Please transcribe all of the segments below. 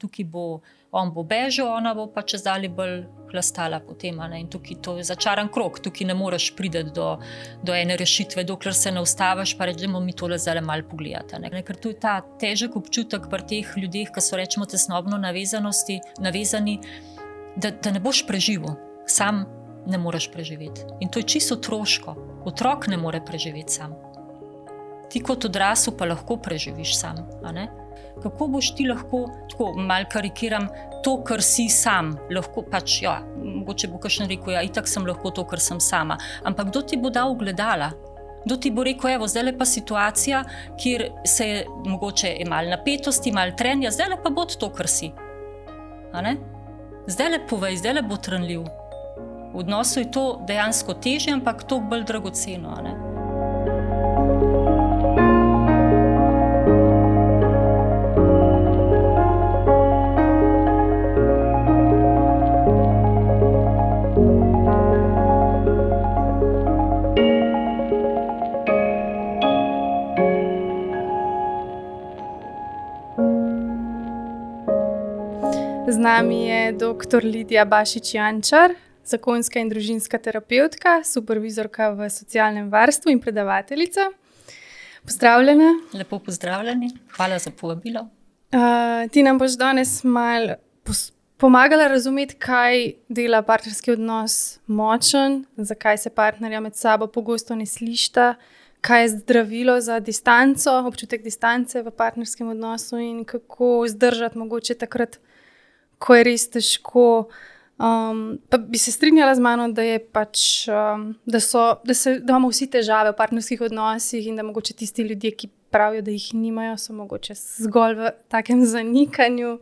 tukaj on bo bežal, ona bo pa čez dalje bolj hlastala potem, in tukaj to je začaran krog, tukaj ne moreš priti do ene rešitve, dokler se ne ustaviš, pa reči, da bomo mi tole zdaj malo pogledati. Ker to je ta težek občutek pri teh ljudeh, ki so rečemo tesnobno navezani, da ne boš preživel, sam ne moreš preživeti. In to je čisto otroško. Otrok ne more preživeti sam. Ti kot odrasel pa lahko preživiš sam, Kako boš ti lahko, tako malo karikiram, to, kar si sam, lahko pač, mogoče bo kakšen rekel, itak sem lahko to, kar sem sama. Ampak kdo ti bo dal ogledala? Kdo ti bo rekel, evo, zdaj pa situacija, kjer se je mogoče malo napetosti, malo trenja, zdaj pa bo to, kar si. Zdaj povej, zdaj bo trnljiv. V odnosu je to dejansko težje, ampak to bolj dragoceno, Z nami je dr. Lidija Bašič-Jančar, zakonska in družinska terapevtka, supervizorka v socialnem varstvu in predavateljica. Pozdravljena. Lepo pozdravljeni, hvala za povabilo. Ti nam boš danes malo pomagala razumeti, kaj dela partnerski odnos močen, zakaj se partnerja med sabo pogosto ne slišita, kaj je zdravilo za distanco, občutek distance v partnerskem odnosu in kako zdržati mogoče takrat, ko je res težko. Pa bi se strinjala z mano, da je pač, da imamo vsi težave v partnerskih odnosih in da mogoče tisti ljudje, ki pravijo, da jih nimajo, so mogoče zgolj v takem zanikanju.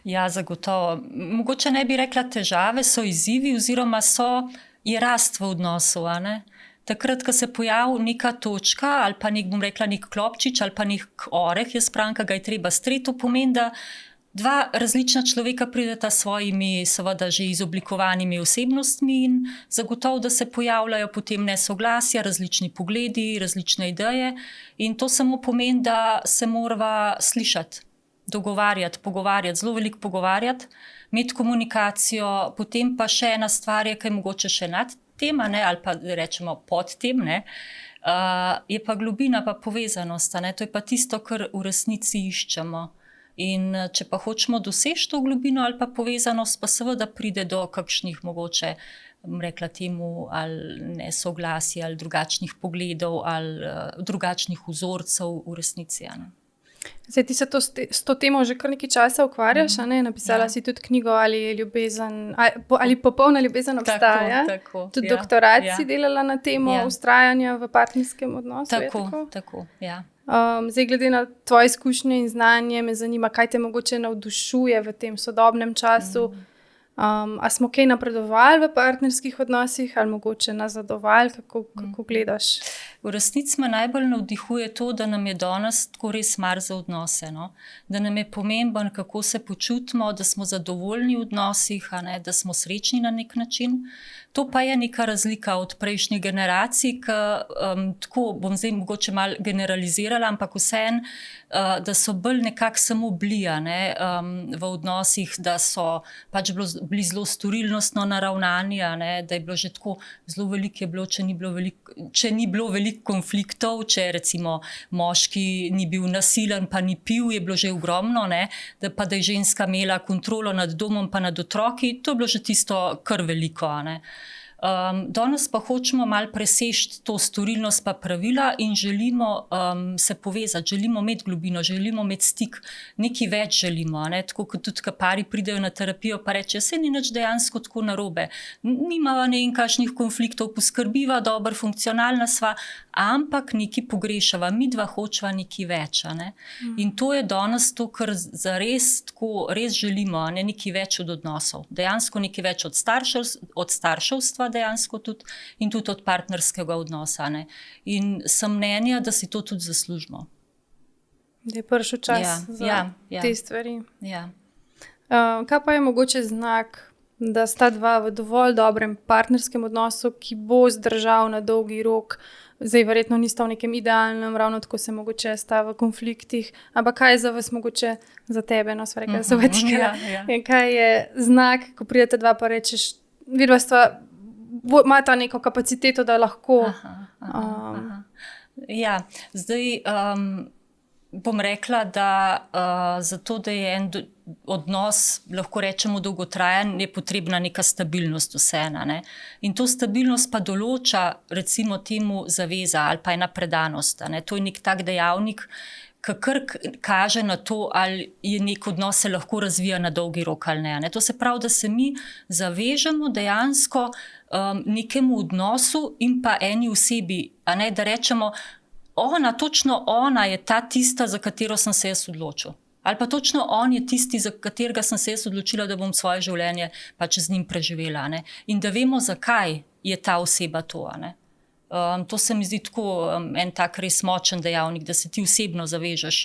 Ja, zagotovo. Mogoče ne bi rekla težave, so izzivi oziroma je rast v odnosu, Takrat, ko se pojavi neka točka ali pa nek klopčič ali pa nek oreh, jaz pravim, ki ga je treba streti, to pomeni, da dva različna človeka prideta s svojimi, seveda že izoblikovanimi osebnostmi in zagotovo, da se pojavljajo potem nesoglasja, različni pogledi, različne ideje in to samo pomeni, da se morava slišati, dogovarjati, pogovarjati, zelo veliko pogovarjati, imeti komunikacijo, potem pa še ena stvar je, ki je mogoče še nad tem, ali pa rečemo pod tem, je pa globina, pa povezanost, to je pa tisto, kar v resnici iščemo. In če pa hočemo doseči to globino ali pa povezanost, pa seveda pride do kakšnih mogoče, rekla temu, ali nesoglasij, ali drugačnih pogledov, ali drugačnih vzorcev v resnici. Zdaj, ti se s to temo že kar nekaj časa ukvarjaš, Napisala si tudi knjigo Ali ljubezen, ali popolna ljubezen obstaja. Tako, tudi doktorat si delala na temo vztrajanja v partnerskem odnosu. Tako, ja. Zdaj, glede na tvoje izkušnje in znanje, me zanima, kaj te mogoče navdušuje v tem sodobnem času. A smo kaj napredovali v partnerskih odnosih ali mogoče nazadovali, kako gledaš? V resnici me najbolj navdihuje to, da nam je danes tako res mar za odnose, Da nam je pomemben, kako se počutimo, da smo zadovoljni v odnosih, da smo srečni na nek način. To pa je neka razlika od prejšnjih generacij, tako bom zdaj mogoče malo generalizirala, ampak vseeno, da so bolj nekako samo bili v odnosih, da so pač bili zelo storilnostno naravnani, da je bilo že tako zelo veliko je bilo, če ni bilo veliko konfliktov, če recimo moški ni bil nasilen pa ni pil, je bilo že ogromno, da je ženska imela kontrolo nad domom pa nad otroki, to je bilo že tisto kar veliko, Danes pa hočemo malo preseči to storilnost pa pravila in želimo se povezati, želimo imeti globino, želimo imeti stik, nekaj več želimo, tako kot tudi pari pridejo na terapijo pa reče, saj ni nič dejansko tako narobe, nimava ne vem kakšnih konfliktov, poskrbiva, dobro funkcionalna sva, ampak nekaj pogrešava, midva hočeva nekaj več, In to je danes to, kar zares tako res želimo, nekaj več od odnosov, dejansko nekaj več od starševstva dejansko tudi in tudi od partnerskega odnosa. In sem mnenja, da si to tudi zaslužimo. Da je prišel čas za te stvari. Ja. Kaj pa je mogoče znak da sta dva v dovolj dobrem partnerskem odnosu, ki bo zdržal na dolgi rok. Zdaj, verjetno nista v nekem idealnem, ravno tako se mogoče sta v konfliktih, ampak kaj je za vas mogoče za tebe, no, sva rekla, so vetikala. Kaj je znak, ko pridete dva pa rečeš, vidva stva, imata neko kapaciteto, da lahko... Ja, zdaj bom rekla, da zato, da je en odnos, lahko rečemo dolgotrajen, je potrebna neka stabilnost vseeno, ne. In to stabilnost pa določa recimo temu zaveza ali pa ena predanost, ne. To je nek tak dejavnik, kar kaže na to, ali je nek odnos se lahko razvija na dolgi rok ali ne. To se pravi, da se mi zavežemo dejansko nekemu odnosu in pa eni osebi, a ne, da rečemo, točno ona je ta tista, za katero sem se jaz odločil. Ali pa točno on je tisti, za katerega sem se jaz odločila, da bom svoje življenje pač z njim preživela. Ne? In da vemo, zakaj je ta oseba to. Ne? To se mi zdi tako en tak res močen dejavnik, da se ti osebno zavežeš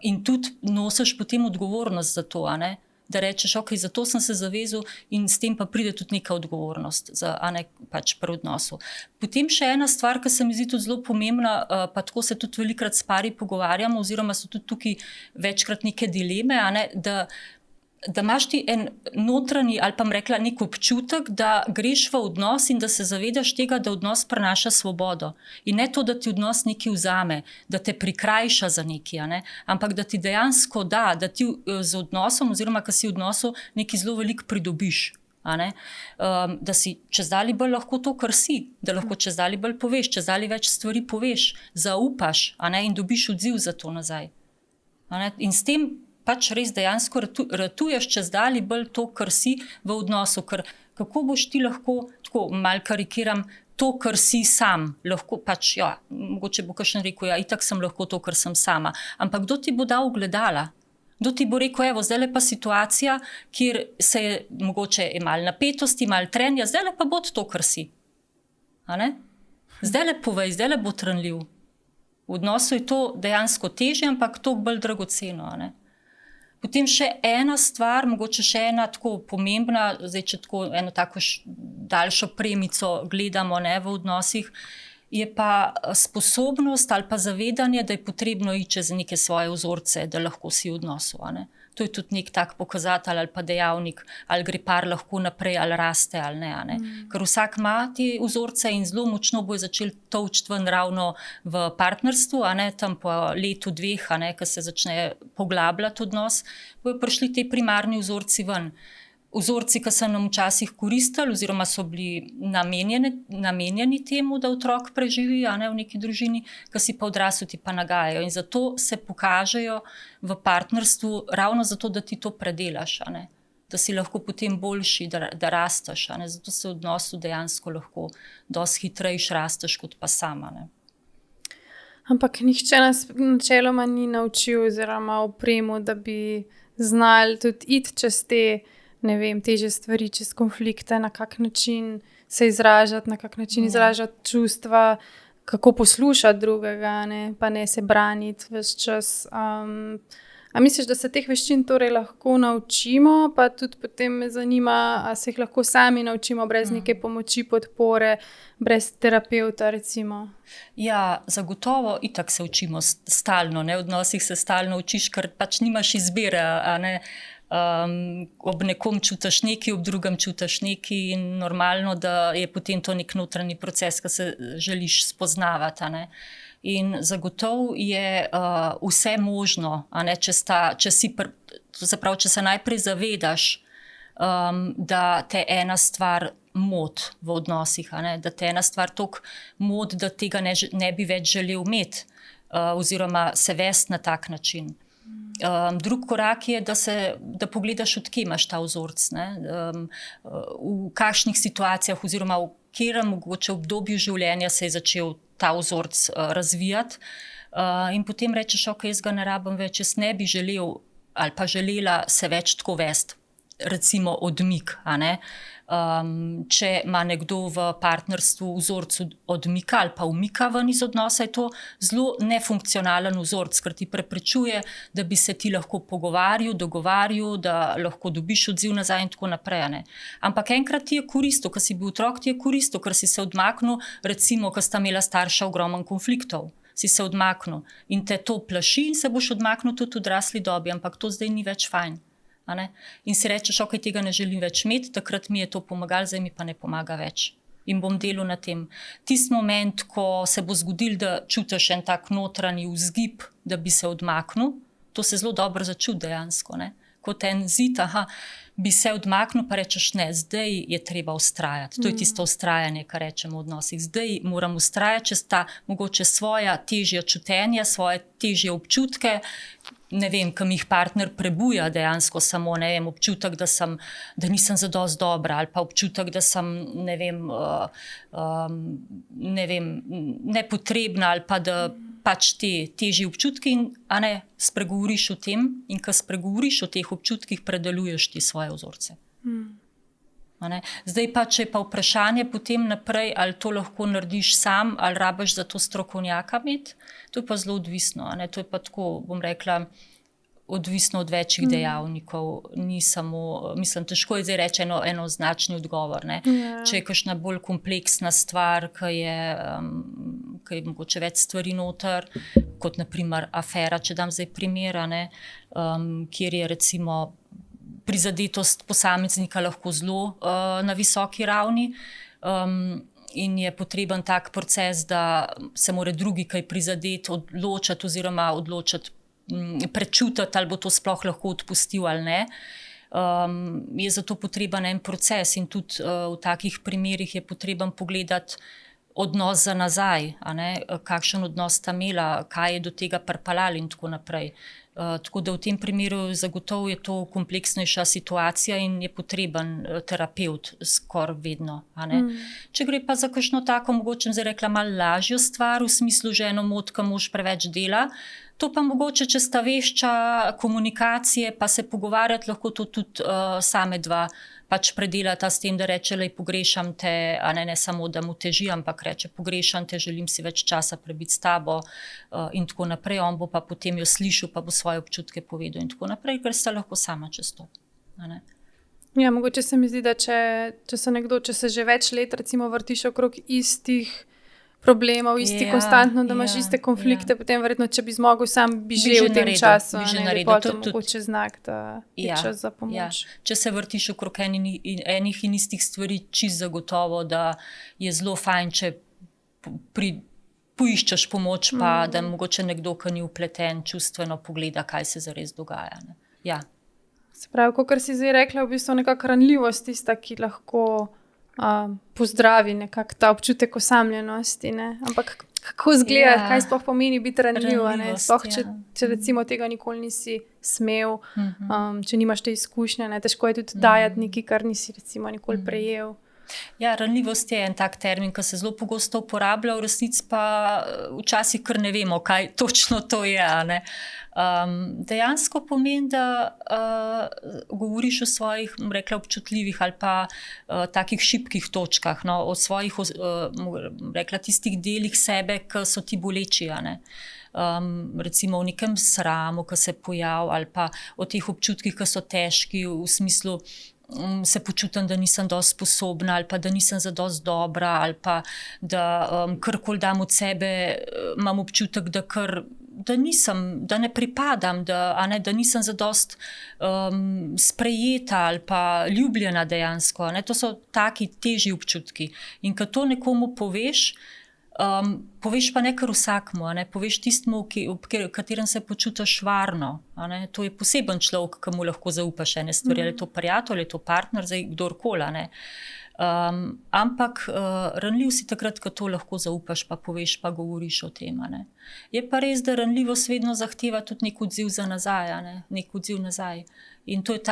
in tudi nosiš potem odgovornost za to, a ne? Da rečeš, ok, zato sem se zavezal in s tem pa pride tudi neka odgovornost, a ne pač pri odnosu. Potem še ena stvar, ki se mi zdi tudi zelo pomembna, pa tako se tudi velikokrat s pari pogovarjamo, oziroma so tudi tukaj večkrat neke dileme, a ne, da imaš ti en notranji, ali pa bom rekla, nek občutek, da greš v odnos in da se zavedaš tega, da odnos prinaša svobodo. In ne to, da ti odnos nekaj vzame, da te prikrajša za nekaj, a ne? Ampak da ti dejansko da ti z odnosom, oziroma ko si v odnosu, nekaj zelo veliko pridobiš. A ne? Da si čezdalje bolj lahko to, kar si, da lahko čezdalje bolj poveš, čezdalje več stvari poveš, zaupaš, a ne? In dobiš odziv za to nazaj. A ne? In s tem pač res dejansko ratuješ čezdalje bolj to, kar si v odnosu, ker kako boš ti lahko, tako malo karikiram, to, kar si sam, lahko pač, ja, mogoče bo kakšen rekel, ja, itak sem lahko to, kar sem sama, ampak kdo ti bo dal ogledala? Kdo ti bo rekel, evo, zdaj pa situacija, kjer se je mogoče malo napetosti, malo trenja, zdaj pa bo to, kar si. A ne? Zdaj povej, zdaj bo trenljiv. V odnosu je to dejansko težje, ampak to bolj dragoceno, a ne? Potem še ena stvar, mogoče še ena tako pomembna, zdaj če tako eno tako daljšo premico gledamo, ne, v odnosih, je pa sposobnost ali pa zavedanje, da je potrebno iti čez neke svoje vzorce, da lahko si v odnosu, a ne. To je tudi nek tak pokazatelj ali pa dejavnik, ali gre par lahko naprej, ali raste ali ne, a ne. Ker vsak ima te vzorce in zelo močno bojo začeli tolčiti ven ravno v partnerstvu, a ne, tam po letu, dveh, a ne, ko se začne poglabljati odnos, bojo prišli te primarni vzorci ven. Vzorci, ki so nam včasih koristili oziroma so bili namenjeni temu, da otrok preživi, a ne, v neki družini, ki si pa odrasli ti pa nagajajo. In zato se pokažejo v partnerstvu ravno zato, da ti to predelaš, a ne. Da si lahko potem boljši, da rasteš, a ne. Zato se v odnosu dejansko lahko dosti hitrejš rasteš kot pa sama, ne. Ampak nihče nas načeloma ni naučil oziroma opremo, da bi znali tudi iti čez te, ne vem, težje stvari, čez konflikte, na kak način se izražati, na kak način izražati čustva, kako poslušati drugega, ne, pa ne se braniti ves čas. A misliš, da se teh veščin torej lahko naučimo, pa tudi potem me zanima, a se jih lahko sami naučimo brez neke pomoči, podpore, brez terapevta recimo? Ja, zagotovo itak se učimo stalno, ne, v odnosih se stalno učiš, ker pač nimaš izbire, a ne. Ob nekom čutiš nekaj, ob drugem čutiš nekaj in normalno, da je potem to nek notranji proces, ki se želiš spoznavati, a ne. In zagotovo je vse možno, a ne, če se najprej zavedaš, da te ena stvar moti v odnosih, a ne, da te ena stvar toliko moti, da tega ne bi več želel imeti, oziroma se vesti na tak način. Drug korak je, da pogledaš, od kje imaš ta vzorec, ne? V kakšnih situacijah oziroma v katerem mogoče obdobju življenja se je začel ta vzorec razvijati, in potem rečeš, ok, jaz ga ne rabim več, jaz ne bi želel ali pa želela se več tako vesti. recimo odmik, a ne. Če ima nekdo v partnerstvu vzorc odmika ali pa umika ven iz odnosa, je to zelo nefunkcionalen vzorc, ker ti preprečuje, da bi se ti lahko pogovarjal, dogovarjal, da lahko dobiš odziv nazaj in tako naprej. A ne. Ampak enkrat ti je koristil, ko si bil otrok, ti je koristil, ker si se odmaknil, recimo, ko sta imela starša ogromno konfliktov. Si se odmaknil in te to plaši in se boš odmaknil tudi v odrasli dobi, ampak to zdaj ni več fajn. A ne? In si rečeš, ok, tega ne želim več imeti, takrat mi je to pomagalo, zdaj mi pa ne pomaga več. In bom delal na tem. Tisti moment, ko se bo zgodil, da čutiš en tak notranji vzgib, da bi se odmaknil, to se zelo dobro začuti dejansko. Ne? Kot en zid, bi se odmaknil, pa rečeš, ne, zdaj je treba vztrajati. To je tisto vztrajanje, kar rečemo v odnosih. Zdaj moram vztrajati čez ta mogoče svoja težja čutenja, svoje težje občutke, ne vem, kam jih partner prebuja dejansko samo, ne vem, občutek, da nisem zadosti dobra, ali pa občutek, da sem, ne vem, nepotrebna, ali pa da pač te težje občutki in spregovoriš o tem in ko spregovoriš o teh občutkih, predeluješ ti svoje vzorce. Zdaj pa, če je pa vprašanje potem naprej, ali to lahko narediš sam, ali rabiš za to strokovnjaka imeti, to je pa zelo odvisno. To je pa tako, bom rekla, odvisno od večjih dejavnikov. Ni samo, mislim, težko je zdaj reči enoznačni odgovor. Ne? Če je kakšna bolj kompleksna stvar, ki je mogoče več stvari noter, kot naprimer afera, če dam zdaj primer, kjer je recimo prizadetost posameznika lahko zelo na visoki ravni in je potreben tak proces, da se mora drugi kaj prizadeti, odločiti oziroma prečutiti, ali bo to sploh lahko odpustil ali ne. Je zato potreben en proces in tudi v takih primerih je potreben pogledati odnos za nazaj, kakšen odnos sta imela, kaj je do tega pripeljalo in tako naprej. Tako da v tem primeru zagotovo je to kompleksnejša situacija in je potreben terapevt skoraj vedno. Če gre pa za kakšno tako, mogoče zdaj rekla, malo lažjo stvar, v smislu ženo motka mož preveč dela, to pa mogoče, če sta vešča komunikacije, pa se pogovarjati, lahko to tudi same dva pač predelata s tem, da reče, lej, pogrešam te, ne samo, da mu teži, ampak reče, pogrešam te, želim si več časa prebiti s tabo in tako naprej. On bo pa potem jo slišal, pa bo svoje občutke povedal in tako naprej, ker sta lahko sama čez to. Ja, mogoče se mi zdi, da če se že več let recimo vrtiš okrog istih problemov, konstantno, da imaš iste konflikte, potem verjetno, če bi zmogel sam, bi že v tem času, bi potem mogoče znak, da je čas za pomoč. Če se vrtiš okrog enih in istih stvari, čisto zagotovo, da je zelo fajn, če poiščeš pomoč, pa da mogoče nekdo, ki ni vpleten, čustveno pogleda, kaj se zares dogaja. Ja. Se pravi, kakor si zdaj rekla, v bistvu nekako ranljivost tista, ki lahko pozdravi nekako ta občutek osamljenosti, ne? Ampak kako izgleda, kaj sploh pomeni biti ranljiv, ne? Sploh, če recimo tega nikoli nisi smel, če nimaš te izkušnje, ne? Težko je tudi dajati nekaj, kar nisi recimo nikoli prejel. Ja, ranljivost je en tak termin, ki se zelo pogosto uporablja, v resnici pa včasih kar ne vemo, kaj točno to je, ne? Dejansko pomeni, da govoriš o svojih, rekla, občutljivih ali pa takih šibkih točkah, no, o svojih, rekla, tistih delih sebe, ki so ti boleči, recimo v nekem sramu, ki se pojavi, ali pa o teh občutkih, ki so težki, v smislu se počutim, da nisem dosti sposobna ali pa da nisem zadosti dobra ali pa da karkoli dam od sebe, imam občutek, da ne pripadam, da nisem zadosti sprejeta ali pa ljubljena dejansko. To so taki težji občutki. In ko to nekomu poveš, poveš pa ne kar vsakmu, poveš tistmu, v katerem se počutiš varno. To je poseben človek, ki mu lahko zaupaš ene stvari, ali je to prijatelj, ali je to partner, zdaj kdorkoli. Ampak ranljiv si takrat, ko to lahko zaupaš, pa poveš, pa govoriš o tem. Je pa res, da ranljivost vedno zahteva tudi nek odziv za nazaj, nek odziv nazaj. In to je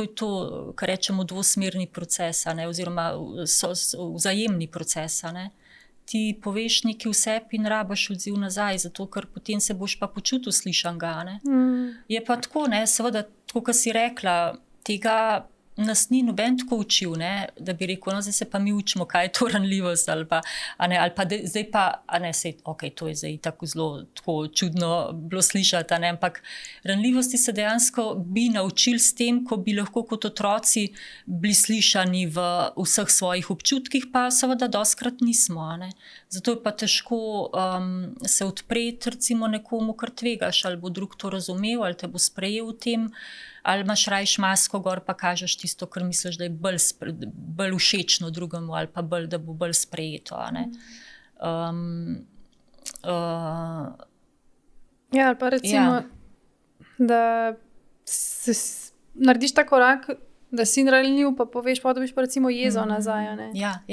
to, kar rečemo dvosmerni proces, oziroma vzajemni proces. Ti poveš nekaj v sebi in rabiš odziv nazaj, zato ker potem se boš pa počutil slišanega. Je pa tako, seveda, tako kot si rekla, tega nas ni noben tako učil, ne, da bi rekel, no, zdaj se pa mi učimo, kaj je to ranljivost, ali pa, zdaj pa, to je zdaj tako zelo tako čudno bilo slišati, ampak ranljivosti se dejansko bi naučili s tem, ko bi lahko kot otroci bili slišani v vseh svojih občutkih, pa seveda dostikrat nismo. Zato je pa težko se odpreti recimo nekomu, kar tvegaš, ali bo drug to razumel, ali te bo sprejel v tem, ali imaš rajš masko gor, pa kažeš tisto, kar misliš, da je bolj všečno drugemu, ali pa bolj, da bo bolj sprejeto. Ja, ali pa recimo, da narediš ta korak, da si ranljiv, pa poveš, pa dobiš pa recimo jezo nazaj. Ja.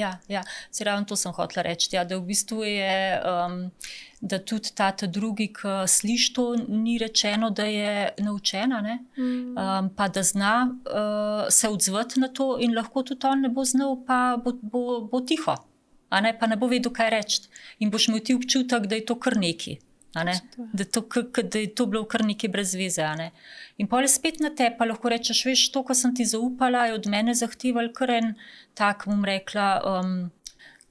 Se ravno to sem hotela reči, da v bistvu je, da tudi ta drugi, ki sliši to, ni rečeno, da je naučena, pa da zna se odzvati na to in lahko tudi on ne bo znal, pa bo tiho, pa ne bo vedel, kaj reči. In boš imel ti občutek, da je to kar neki. Da je to bilo kar nekaj brez veze. In potem je spet na te, pa lahko rečeš, veš, to, kar sem ti zaupala, je od mene zahteval kar en tak, bom rekla,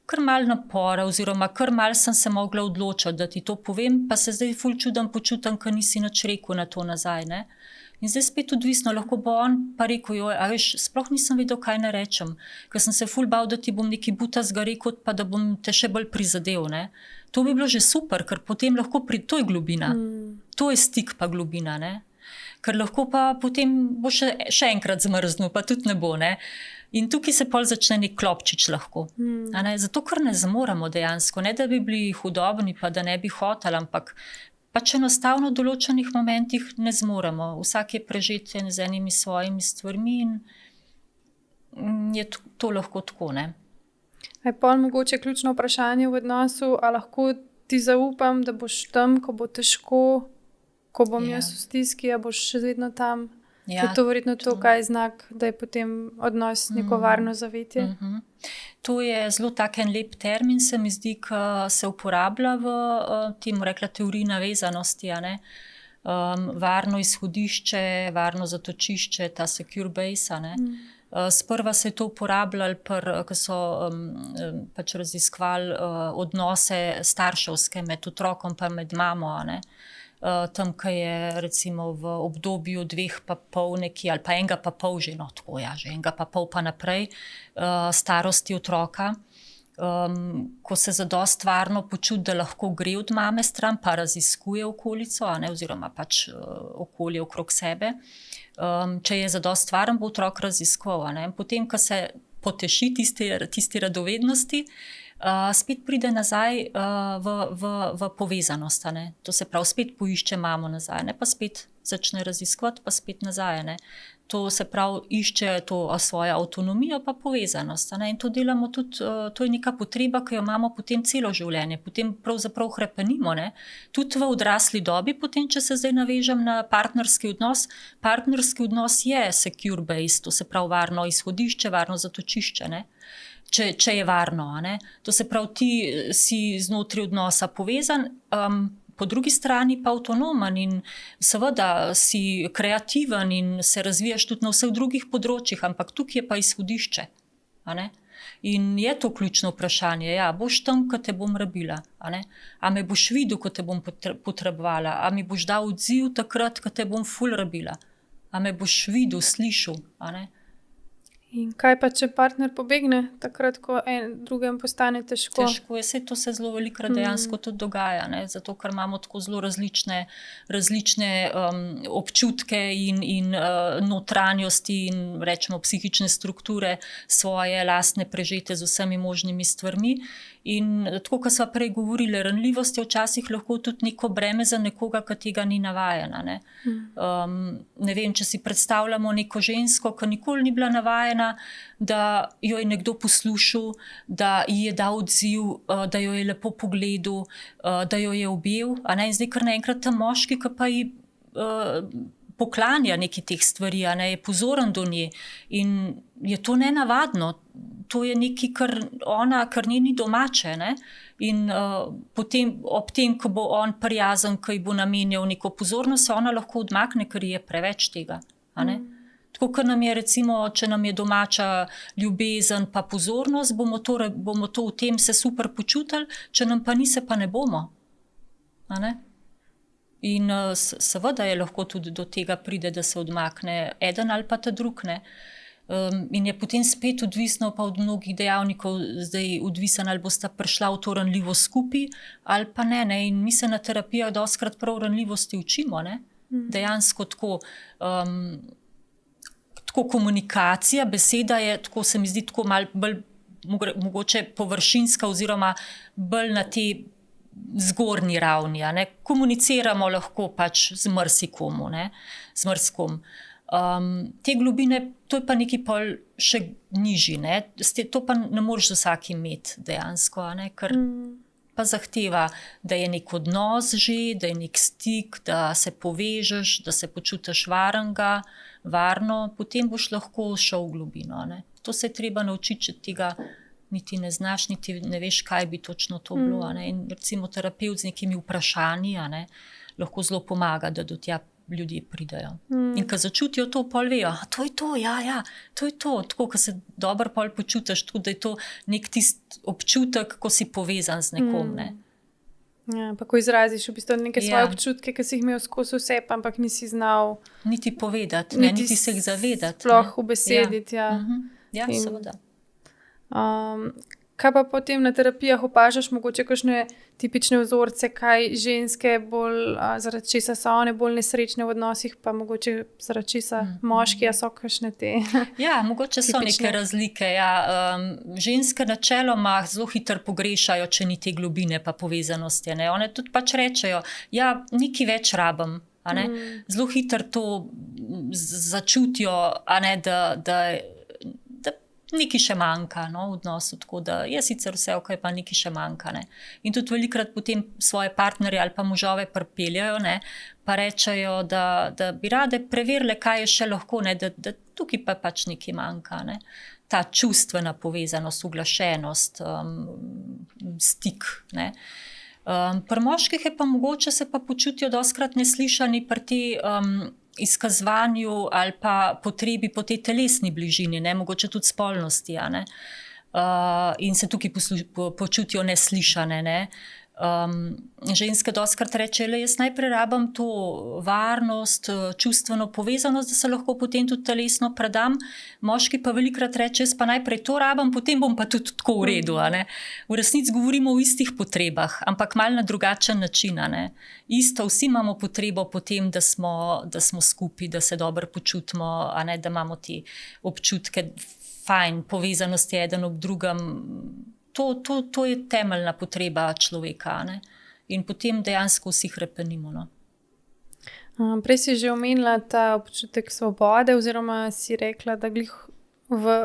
kar mal napora, oziroma kar mal sem se mogla odločiti, da ti to povem, pa se zdaj ful čudem počutim, ker nisi nič rekel na to nazaj. In zdaj spet odvisno, lahko bo on pa rekel, a veš, sploh nisem vedel, kaj ne rečem, ker sem se ful bal, da ti bom nekaj butazga rekel, pa da bom te še bolj prizadel. To bi bilo že super, ker potem lahko to je globina. To je stik pa globina. Ker lahko pa potem bo še enkrat zmrznil, pa tudi ne bo. In tukaj se pol začne nek klopčič lahko. Zato, ker ne zmoremo dejansko, ne da bi bili hudobni, pa da ne bi hoteli, ampak pač enostavno v določenih momentih ne zmoremo. Vsak je prežet z enimi svojimi stvarmi in je to lahko tako. Je pol mogoče ključno vprašanje v odnosu, a lahko ti zaupam, da boš tam, ko bo težko, ko bom jaz v stiski, a boš še vedno tam. Je to verjetno to, kaj je znak, da je potem odnos neko varno zavetje. To je zelo tak en lep termin, se mi zdi, ki se uporablja v temu rekla teoriji navezanosti. Varno izhodišče, varno zatočišče, ta secure base. Sprva se je to uporabljalo, ko so pač raziskovali odnose starševske med otrokom pa med mamo. Tam, ko je recimo v obdobju 2,5 nekje, ali pa 1,5 že, že 1,5 pa naprej, starosti otroka, ko se zadosti varno počuti, da lahko gre od mame stran, pa raziskuje okolico, oziroma pač okolje okrog sebe. Če je zadosti varen, bo otrok raziskoval. Potem, ko se poteši tisti radovednosti, spet pride nazaj v povezanost. To se pravi, spet poišče mamo nazaj, pa spet začne raziskovati, pa spet nazaj. To se pravi, išče to svojo avtonomijo, pa povezanost. In to delamo tudi, to je neka potreba, ki jo imamo potem celo življenje, potem pravzaprav hrepenimo. Tudi v odrasli dobi, potem, če se zdaj navežem na partnerski odnos je secure base, to se pravi varno izhodišče, varno zatočišče. Če je varno. To se pravi, ti si znotraj odnosa povezan, po drugi strani pa avtonomen in seveda si kreativen in se razvijaš tudi na vseh drugih področjih, ampak tukaj je pa izhodišče. In je to ključno vprašanje, boš tam, ko te bom rabila, a me boš videl, ko te bom potrebovala, a mi boš dal odziv takrat, ko te bom ful rabila, a me boš videl, slišal. In kaj pa, če partner pobegne, takrat, ko drugem postane težko? Težko je, to se zelo velikokrat dejansko tudi dogaja, zato ker imamo tako zelo različne občutke in notranjosti in rečemo psihične strukture svoje lastne prežete z vsemi možnimi stvarmi. In tako, kot sva prej govorili, ranljivost je včasih lahko tudi neko breme za nekoga, ki tega ni navajena. Ne vem, če si predstavljamo neko žensko, ki nikoli ni bila navajena, da jo je nekdo poslušal, da ji je dal odziv, da jo je lepo pogledal, da jo je objel. In zdaj kar naenkrat ta moški, ki pa ji poklanja nekaj teh stvari, je pozoren do nje in je to nenavadno. To je nekaj, kar ni domače. In potem, ob tem, ko bo on prijazen, ko ji bo namenjal neko pozornost, se ona lahko odmakne, ker je preveč tega. Tako Tako, kot nam je recimo, če nam je domača ljubezen pa pozornost, bomo to v tem se super počutili, če nam pa ni, se pa ne bomo. A ne? In seveda je lahko tudi do tega pride, da se odmakne eden ali pa ta drug, ne. In je potem spet odvisno pa od mnogih dejavnikov, zdaj odvisen, ali bosta prišla v to ranljivost skupaj ali pa ne, ne. In mi se na terapijah dostikrat prav ranljivosti učimo, ne. Dejansko tako, tako komunikacija, beseda je, tako se mi zdi, tako malo bolj mogoče površinska oziroma bolj na te zgornji ravni, a ne. Komuniciramo lahko pač z marsikomu, ne, z marskom. Te globine, to je pa nekaj pol še nižji, ne. To pa ne moreš z vsakim imeti dejansko, a ne, ker pa zahteva, da je nek odnos že, da je nek stik, da se povežeš, da se počutiš varno, potem boš lahko šel v globino, a ne. To se je treba naučiti, če tega niti ne znaš, niti ne veš, kaj bi točno to bilo, a ne. In recimo terapevt z nekimi vprašanji, a ne, lahko zelo pomaga, da do tja ljudje pridejo. In ko začutijo to, pol vejo, to je to, ja, to je to. Tako, ko se dobro pol počutiš, tudi da je to nek tist občutek, ko si povezan z nekom, ne. Ja, pa ko izraziš v bistvu neke svoje občutke, ki si jih imel skozi vse, ampak nisi znal niti povedati, niti se jih zavedati. Sploh ubesediti, ja. Ja, seveda. Kaj pa potem na terapijah opažaš, mogoče kakšne tipične vzorce, kaj ženske bolj, zaradi česa so one bolj nesrečne v odnosih, pa mogoče zaradi česa moški, a so kakšne te Ja, mogoče so tipične neke razlike, ja. Ženske načeloma zelo hitro pogrešajo, če ni te globine pa povezanosti, ne. One tudi pač rečejo, ja, nekaj več rabim, a ne. Zelo hitro to začutijo, a ne, da nekaj še manjka, no, v odnosu, tako da je sicer vse okej, pa nekaj še manjka, ne. In tudi velikokrat potem svoje partnerje ali pa možove pripeljejo, ne, pa rečejo, da bi rade preverile, kaj je še lahko, ne, da tukaj pa pač nekaj manjka, ne. Ta čustvena povezanost, uglašenost, stik, ne. Pri moških je pa mogoče se pa počutijo dostikrat neslišani pri tej izkazovanju ali pa potrebi po tej telesni bližini, ne, mogoče tudi spolnosti, a ne. In se tukaj počutijo neslišane, ne. Ženske dostikrat rečejo, jaz najprej rabim to varnost, čustveno povezanost, da se lahko potem tudi telesno predam. Moški pa velikokrat reče, jaz pa najprej to rabim, potem bom pa tudi tako v redu, a ne. V resnici govorimo o istih potrebah, ampak malo na drugačen način, a ne. Isto, vsi imamo potrebo po tem, da smo skupaj, da se dobro počutimo, a ne, da imamo te občutke fajn, povezanosti eden ob drugem. To je temeljna potreba človeka, ne? In potem dejansko vsi hrepenimo, no. Prej si že omenila ta občutek svobode, oziroma si rekla, da glih v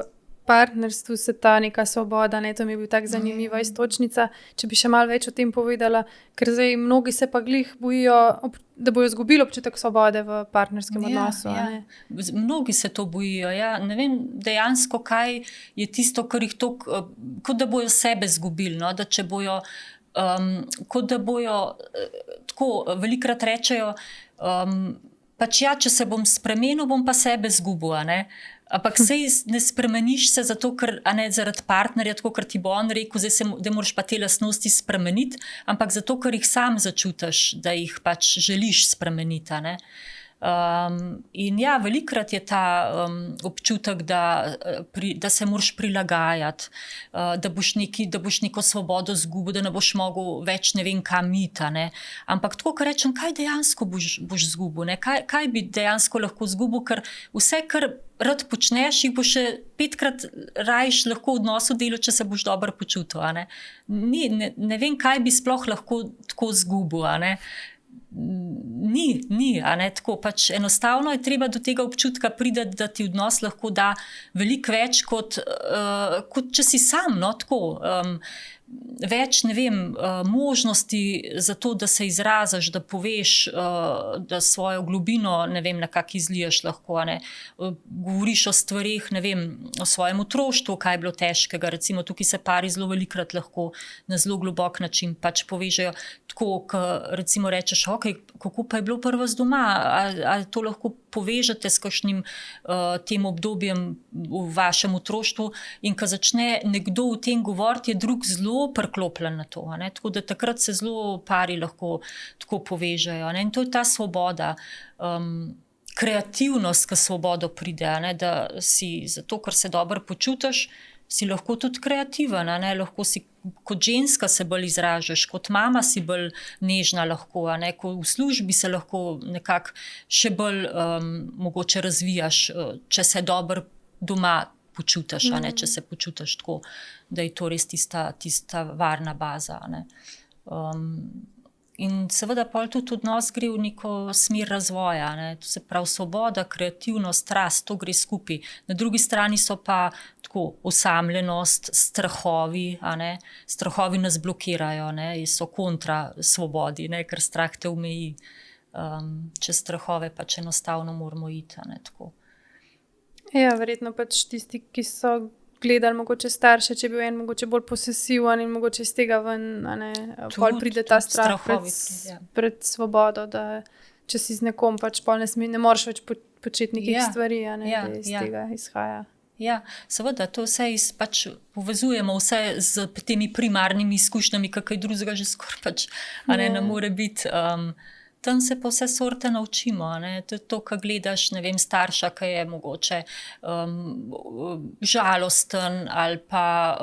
partnerstvu se ta neka svoboda, ne, to mi je bil tako zanimiva iztočnica, če bi še malo več o tem povedala, ker zdaj mnogi se pa glih bojijo, da bojo izgubili občutek svobode v partnerskem odnosu, a ne. Mnogi se to bojijo, ja. Ne vem dejansko, kaj je tisto, kar jih toliko, kot da bojo sebe izgubili, no, da če bojo, kot da bojo, tako velikokrat rečejo, pač ja, če se bom spremenil, bom pa sebe izgubil, a ne. Ampak sej ne spremeniš se zato, ker, a ne, zaradi partnerja, tako ker ti bo on rekel, da moraš pa te lastnosti spremeniti, ampak zato, ker jih sam začutiš, da jih pač želiš spremeniti, a ne. In ja, velikokrat je ta občutek, da se moraš prilagajati, da boš neko svobodo izgubil, da ne boš mogel več ne vem kam iti, a ne. Ampak tako, ko rečem, kaj dejansko boš izgubil, ne, kaj bi dejansko lahko izgubil, ker vse, kar rad počneš, jih boš še 5-krat rajš lahko v odnosu delal, če se boš dobro počutil, a ne. Ne vem, kaj bi sploh lahko tako izgubil, a ne. Ni, a ne, tako pač enostavno je treba do tega občutka priti, da ti odnos lahko da veliko več, kot če si sam, no, tako. Več, ne vem, možnosti za to, da se izraziš, da poveš, da svojo globino, ne vem, nekako izliješ lahko, a ne. Govoriš o stvareh, ne vem, o svojem otroštvu, kaj je bilo težkega, recimo tukaj se pari zelo velikokrat lahko na zelo globok način pač povežejo, tako, ko recimo rečeš, ok, kako pa je bilo pri vas doma, ali to lahko povežete s kakšnim tem obdobjem v vašem otroštvu, in ko začne nekdo o tem govoriti, je drug zelo priklopljen na to, ne? Tako da takrat se zelo pari lahko tako povežejo, ne? In to je ta svoboda, kreativnost, ki svobodo pride, ne? Da si zato, ker se dobro počutiš, si lahko tudi kreativen, ne? Lahko si kot ženska se bolj izražaš, kot mama si bolj nežna lahko, ne? Ko v službi se lahko nekako še bolj mogoče razvijaš, če se dobro doma počutiš, ne? Če se počutiš tako, da je to res tista varna baza, ne? In seveda pol tudi odnos gre v neko smer razvoja, ne? To se pravi svoboda, kreativnost, strast, to gre skupaj. Na drugi strani so pa tako osamljenost, strahovi, ne? Strahovi nas blokirajo, ne? So kontra svobodi, ne? Ker strah te omeji. Čez strahove pač enostavno moramo iti, ne? Tako. Ja, verjetno pač tisti, ki so gledali mogoče starše, če je bil en mogoče bolj posesiven in mogoče iz tega ven, pol pride ta strah pred svobodo, da če si z nekom pač pol ne moreš več početi nekih stvari, da iz tega izhaja. Ja, seveda, to vse pač povezujemo vse z temi primarnimi izkušnjami, kaj drugega že skoraj pač ne more biti. Tam se pa vse sorte naučimo, ne? To, ko gledaš, ne vem, starša, ki je mogoče žalosten ali pa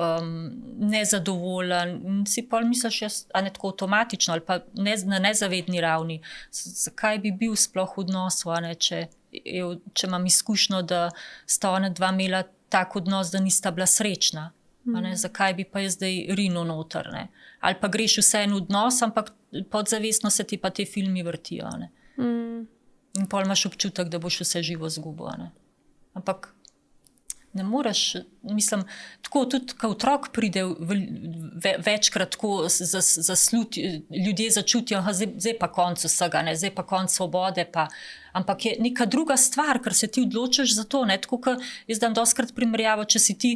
nezadovoljen, in si pol misliš, ne tako avtomatično ali pa na nezavedni ravni, zakaj bi bil sploh v odnosu, ne? Če imam izkušnjo, da sta ona dva imela tak odnos, da nista bila srečna. Zakaj bi pa jaz zdaj rinil noter, ne? Ali pa greš vseeno v odnos, ampak podzavestno se ti pa te filmi vrtijo, ne? In pol imaš občutek, da boš vse živo izgubil, ne? Ampak ne moreš, mislim, tako tudi, ko otrok pride večkrat tako ljudje začutijo, zdaj pa konec vsega, ne? Zdaj pa konec svobode, ampak je neka druga stvar, ker se ti odločiš za to, ne? Tako, ko jaz dam dostikrat primerjavo, če si ti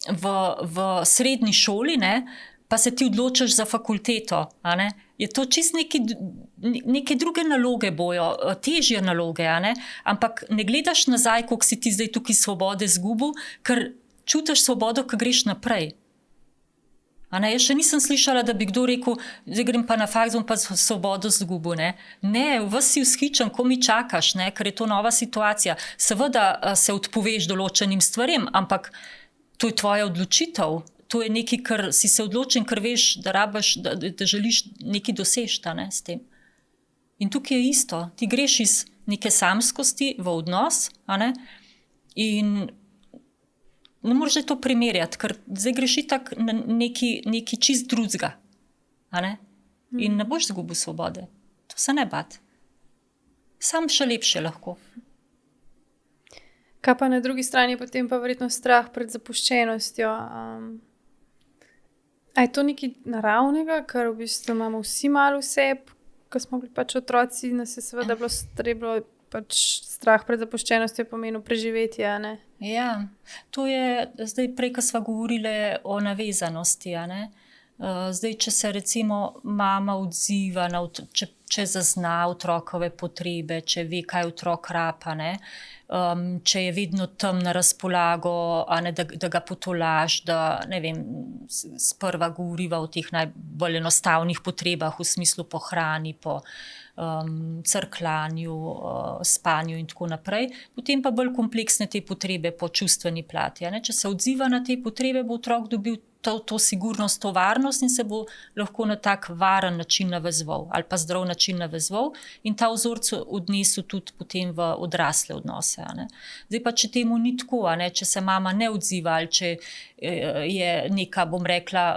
v srednji šoli, ne, pa se ti odločiš za fakulteto, ne, je to čisto neke druge naloge bojo, težje naloge, ne, ampak ne gledaš nazaj, koliko si ti zdaj tukaj svobode izgubil, ker čutiš svobodo, ko greš naprej. Jaz še nisem slišala, da bi kdo rekel, zdaj grem pa na faks, bom pa svobodo izgubil, ne. Ne, ves si vzhičen, ko mi čakaš, ne, ker je to nova situacija. Seveda se odpoveš določenim stvarem, ampak to je tvoja odločitev, to je nekaj, kar si se odločen, ker veš, da rabiš, da želiš nekaj doseči, ne, s tem. In tukaj je isto, ti greš iz neke samskosti v odnos, ne, in ne moreš to primerjati, ker zdaj greš itak na nekaj čist drugega, ne, in ne boš izgubil svobode. To se ne bat. Sam še lepše lahko. Kaj pa na drugi strani potem pa verjetno strah pred zapuščenostjo. A je to nekaj naravnega, ker v bistvu imamo vsi malo vse, ko smo bili pač otroci, nas je seveda bilo pač strah pred zapuščenostjo pomenil preživetje, ne? Ja, to je zdaj prej, ko sva govorili o navezanosti, ne? Zdaj, če se recimo mama odziva, če zazna otrokove potrebe, če ve, kaj otrok rapa, ne? Če je vedno tam na razpolago, da ga potolaš, da ne vem, sprva govoriva o teh najbolj enostavnih potrebah v smislu po hrani, po crklanju, spanju in tako naprej, potem pa bolj kompleksne te potrebe po čustveni plati, ne? Če se odziva na te potrebe, bo otrok dobil to sigurnost, to varnost in se bo lahko na tak varen način navezoval ali pa zdrav način navezoval in ta vzorec odnesel tudi potem v odrasle odnose, ne? Zdaj pa, če temu ni tako, ne? Če se mama ne odziva ali če je neka, bom rekla,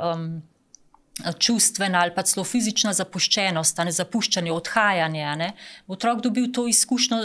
čustvena ali pa celo fizična zapuščenost, zapuščanje, odhajanje, ne? Bo otrok dobil to izkušnjo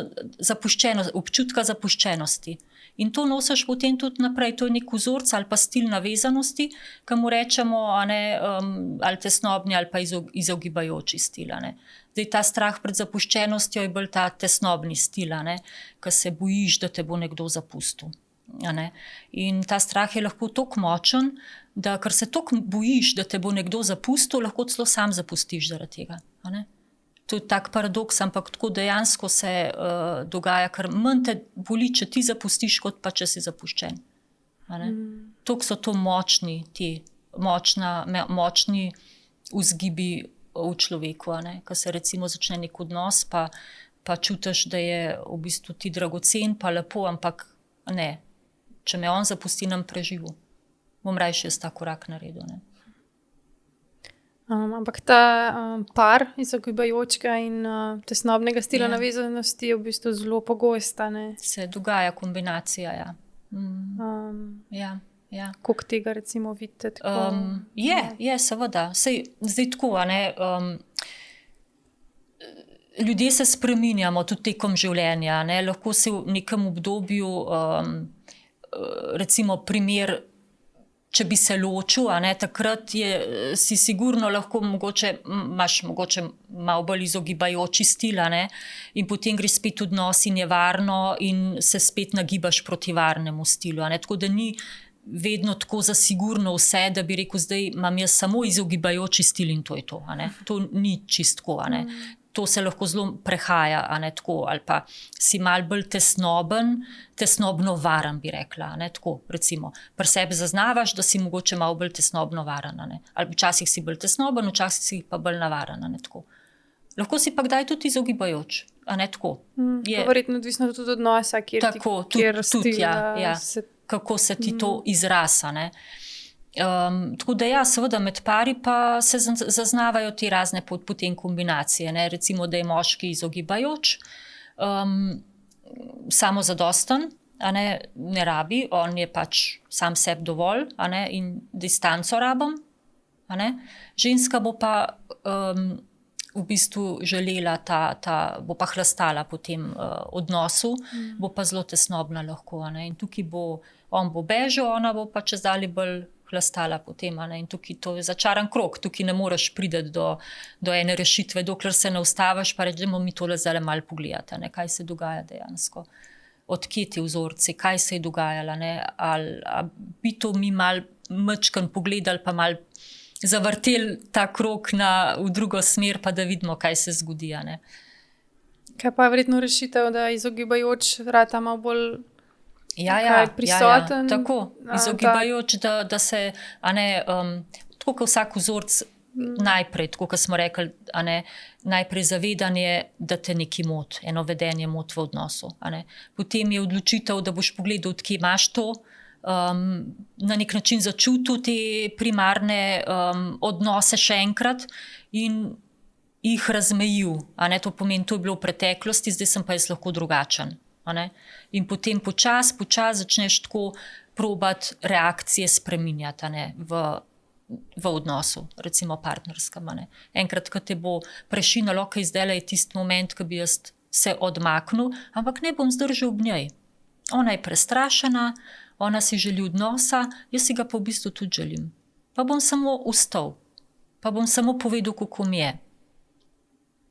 občutka zapuščenosti. In to nosiš potem tudi naprej, to je nek vzorec ali pa stil navezanosti, ki mu rečemo, ali tesnobni ali pa izogibajoči stil, ne. Zdaj ta strah pred zapuščenostjo je bolj ta tesnobni stil, ne, ki se bojiš, da te bo nekdo zapustil. Ne. In ta strah je lahko toliko močen, da ker se toliko bojiš, da te bo nekdo zapustil, lahko celo sam zapustiš zaradi tega. Ne. To je tak paradoks, ampak tako dejansko se dogaja, ker manj te boli, če ti zapustiš, kot pa če si zapuščen. Toliko so to močni vzgibi v človeku, ko se recimo začne nek odnos, pa čutiš, da je v bistvu ti dragocen, pa lepo, ampak ne, če me on zapusti, nam preživel. Bom rajši jaz ta korak naredil. Ne? Ampak ta par izogibajočega in tesnobnega stila navezanosti je v bistvu zelo pogosta. Se dogaja kombinacija, ja. Koliko tega recimo vidite? Je, seveda. Zdaj tako, ljudje se spreminjamo tudi tekom življenja. Lahko se v nekem obdobju, recimo primer, če bi se ločil, takrat si sigurno lahko imaš mogoče malo bolj izogibajoči stil, in potem gre spet odnos in je varno in se spet nagibaš proti varnemu stilu. Tako da ni vedno tako za sigurno vse, da bi rekel, zdaj imam jaz samo izogibajoči stil in to je to. To ni čistko. To se lahko zelo prehaja, tako, ali pa si malo bolj tesnobno varen, bi rekla. Tako, recimo, pri sebi zaznavaš, da si mogoče malo bolj tesnobno varen. Ali včasih si bolj tesnoben, včasih si pa bolj navaren. Tako. Lahko si pa kdaj tudi izogibajoč. Verjetno odvisno tudi od odnosa, kjer kako se ti to izraza. Tako da ja, seveda med pari pa se zaznavajo te razne potem kombinacije. Recimo, da je moški izogibajoč, samozadosten, ne rabi, on je pač sam sebi dovolj, in distanco rabim. Ženska bo pa v bistvu želela bo pa hlastala po tem odnosu, bo pa zelo tesnobna lahko. In tukaj on bo bežal, ona bo pa čezdalje bolj hlastala potem. In tukaj to je začaran krog, tukaj ne moreš priti do ene rešitve, dokler se ne ustaviš, pa reči, da bomo mi tole zdaj malo pogledati, kaj se dogaja dejansko. Odkje ti vzorci, kaj se je dogajalo, ali bi to mi malo mečkan pogledali, pa malo zavrteli ta krog v drugo smer, pa da vidimo, kaj se zgodi. Kaj pa je verjetno rešitev, da izogibajoč rata malo bolj Ja, prisoten? tako, izogibajoč, da se, tako kot vsak vzorc najprej, tako kot smo rekli, najprej zavedanje, da te nekaj moti, eno vedenje moti v odnosu. Potem je odločitev, da boš pogledal, odkje imaš to, na nek način začutil te primarne odnose še enkrat in jih razmejil. To pomeni, to je bilo v preteklosti, zdaj sem pa jaz lahko drugačen. In potem počasi začneš tako probati reakcije spreminjati v odnosu, recimo partnerskem. Enkrat, ko te bo prešinilo, kaj zdaj je tisti moment, ko bi jaz se odmaknil, ampak ne bom zdržal ob njej. Ona je prestrašena, ona si želi odnosa, jaz si ga pa v bistvu tudi želim. Pa bom samo ustal, pa bom samo povedal, kako mi je.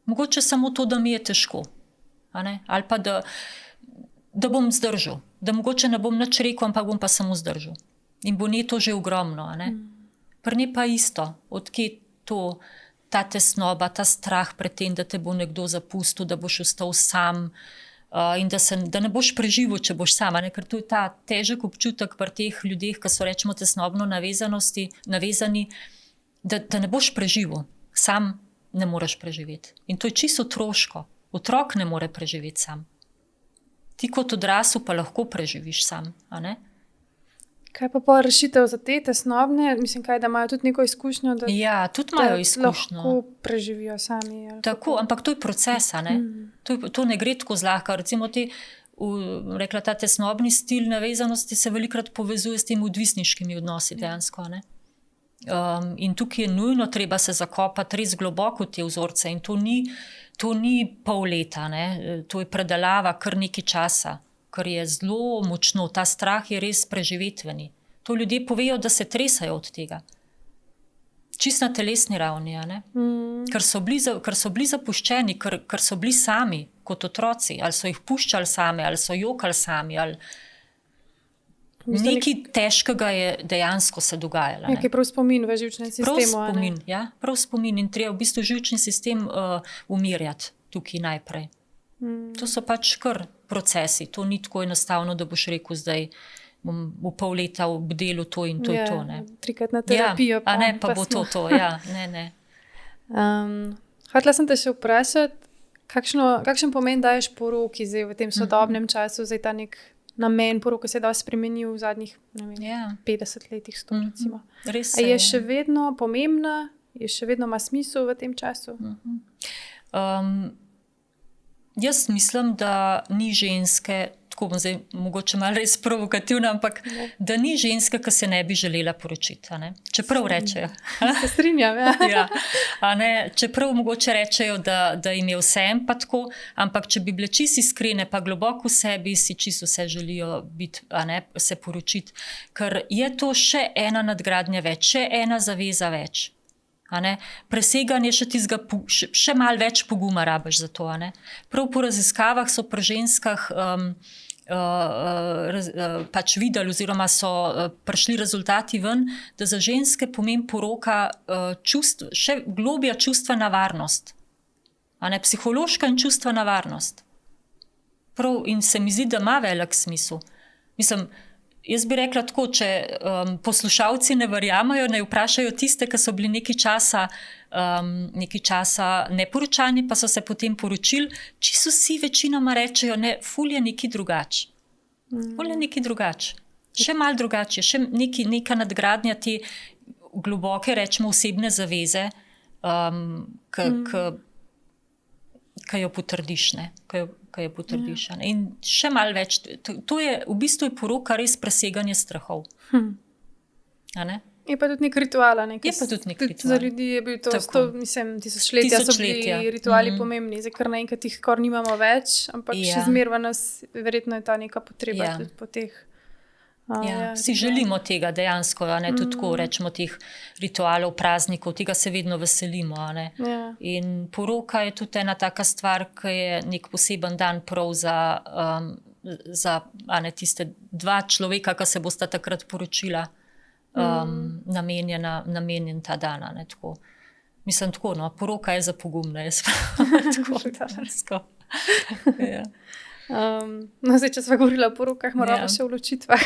Mogoče samo to, da mi je težko. Ali pa da bom zdržal, da mogoče ne bom nič rekel, ampak bom pa samo zdržal. In bo ne to že ogromno. Pri njej pa isto, odkje ta tesnoba, ta strah pred tem, da te bo nekdo zapustil, da boš ostal sam in da ne boš preživel, če boš sam. Ker to je ta težek občutek pri teh ljudeh, ki so rečemo tesnobno navezani, da ne boš preživel, sam ne moreš preživeti. In to je čisto otroško. Otrok ne more preživeti sam. Ti kot odrasel pa lahko preživiš sam. Kaj pa rešitev za te tesnobne? Mislim, da imajo tudi neko izkušnjo, da tudi imajo izkušnjo. Lahko preživijo sami. Tako, ampak to je proces. To ne gre tako zlahka. Recimo rekla, ta tesnobni stil navezanosti se velikokrat povezuje s temi odvisniškimi odnosi dejansko. In tukaj je nujno treba se zakopati res globoko v te vzorce. In to ni pol leta, to je predelava kar nekaj časa, ker je zelo močno. Ta strah je res preživetveni. To ljudje povejo, da se tresajo od tega. Čist na telesni ravni, ker so bili zapuščeni, ker so bili sami kot otroci, ali so jih puščali same, ali so jokali sami. Nekaj težkega je dejansko se dogajalo. Nekaj prav spomin v živčnem sistemu. Prav spomin in treba v bistvu živčni sistem umirjati tukaj najprej. To so pač kar procesi, to ni tako enostavno, da boš rekel zdaj bom v pol leta obdelal to in to in to. Ne. 3-krat na terapijo. A ne, pa bo to, ja, ne. Hotela sem te še vprašati, kakšen pomen daješ poroki zdaj v tem sodobnem času, zdaj ta nek namen poroke se je dosti spremenil v zadnjih 50 letih, 100 recimo. Res A je še vedno pomembna, je še vedno ima smisel v tem času? Jaz mislim, da ni ženske, tako bom zdaj mogoče malo res provokativna, ampak da ni ženske, ki se ne bi želela poročiti. Čeprav rečejo. Se strinjam, ja. Ja, čeprav mogoče rečejo, da jim je vsem pa tako, ampak če bi bile čisto iskrene, pa globoko v sebi si čisto vse želijo biti, se poročiti. Ker je to še ena nadgradnja več, še ena zaveza več. Preseganje še malo več poguma rabiš za to. Prav po raziskavah so pri ženskah pač videli oziroma so prišli rezultati ven, da za ženske pomeni poroka še globja čustvena varnost. Psihološka in čustvena varnost. Prav, in se mi zdi, da ima velik smisel. Mislim, jaz bi rekla tako, če poslušalci ne verjamajo, ne vprašajo tiste, ki so bili nekaj časa neporočani, pa so se potem poročili, čisto vsi večinoma rečejo, ne, ful je nekaj drugače. Ful je nekaj drugače. Še malo drugače, še neka nadgradnja te globoke, rečemo, osebne zaveze, ki jo potrdiš, ne, ki jo potrdiš. In še malo več, to je v bistvu poroka res preseganje strahov. Je pa tudi nek ritual. Je pa tudi nek ritual. Za ljudi je bil to, tisočletja so bili rituali pomembni, zdaj kar naenkrat jih skoraj nimamo več, ampak še zmeraj v nas verjetno je ta neka potreba tudi po teh. Si želimo tega dejansko, tudi tako rečemo teh ritualov, praznikov, tega se vedno veselimo. In poroka je tudi ena taka stvar, ki je nek poseben dan prav za tiste dva človeka, ki se bosta takrat poročila, namenjen ta dan. Mislim tako, poroka je za pogumne, jaz tako. Zdaj, če smo govorili o porokah, moramo še o ločitvah.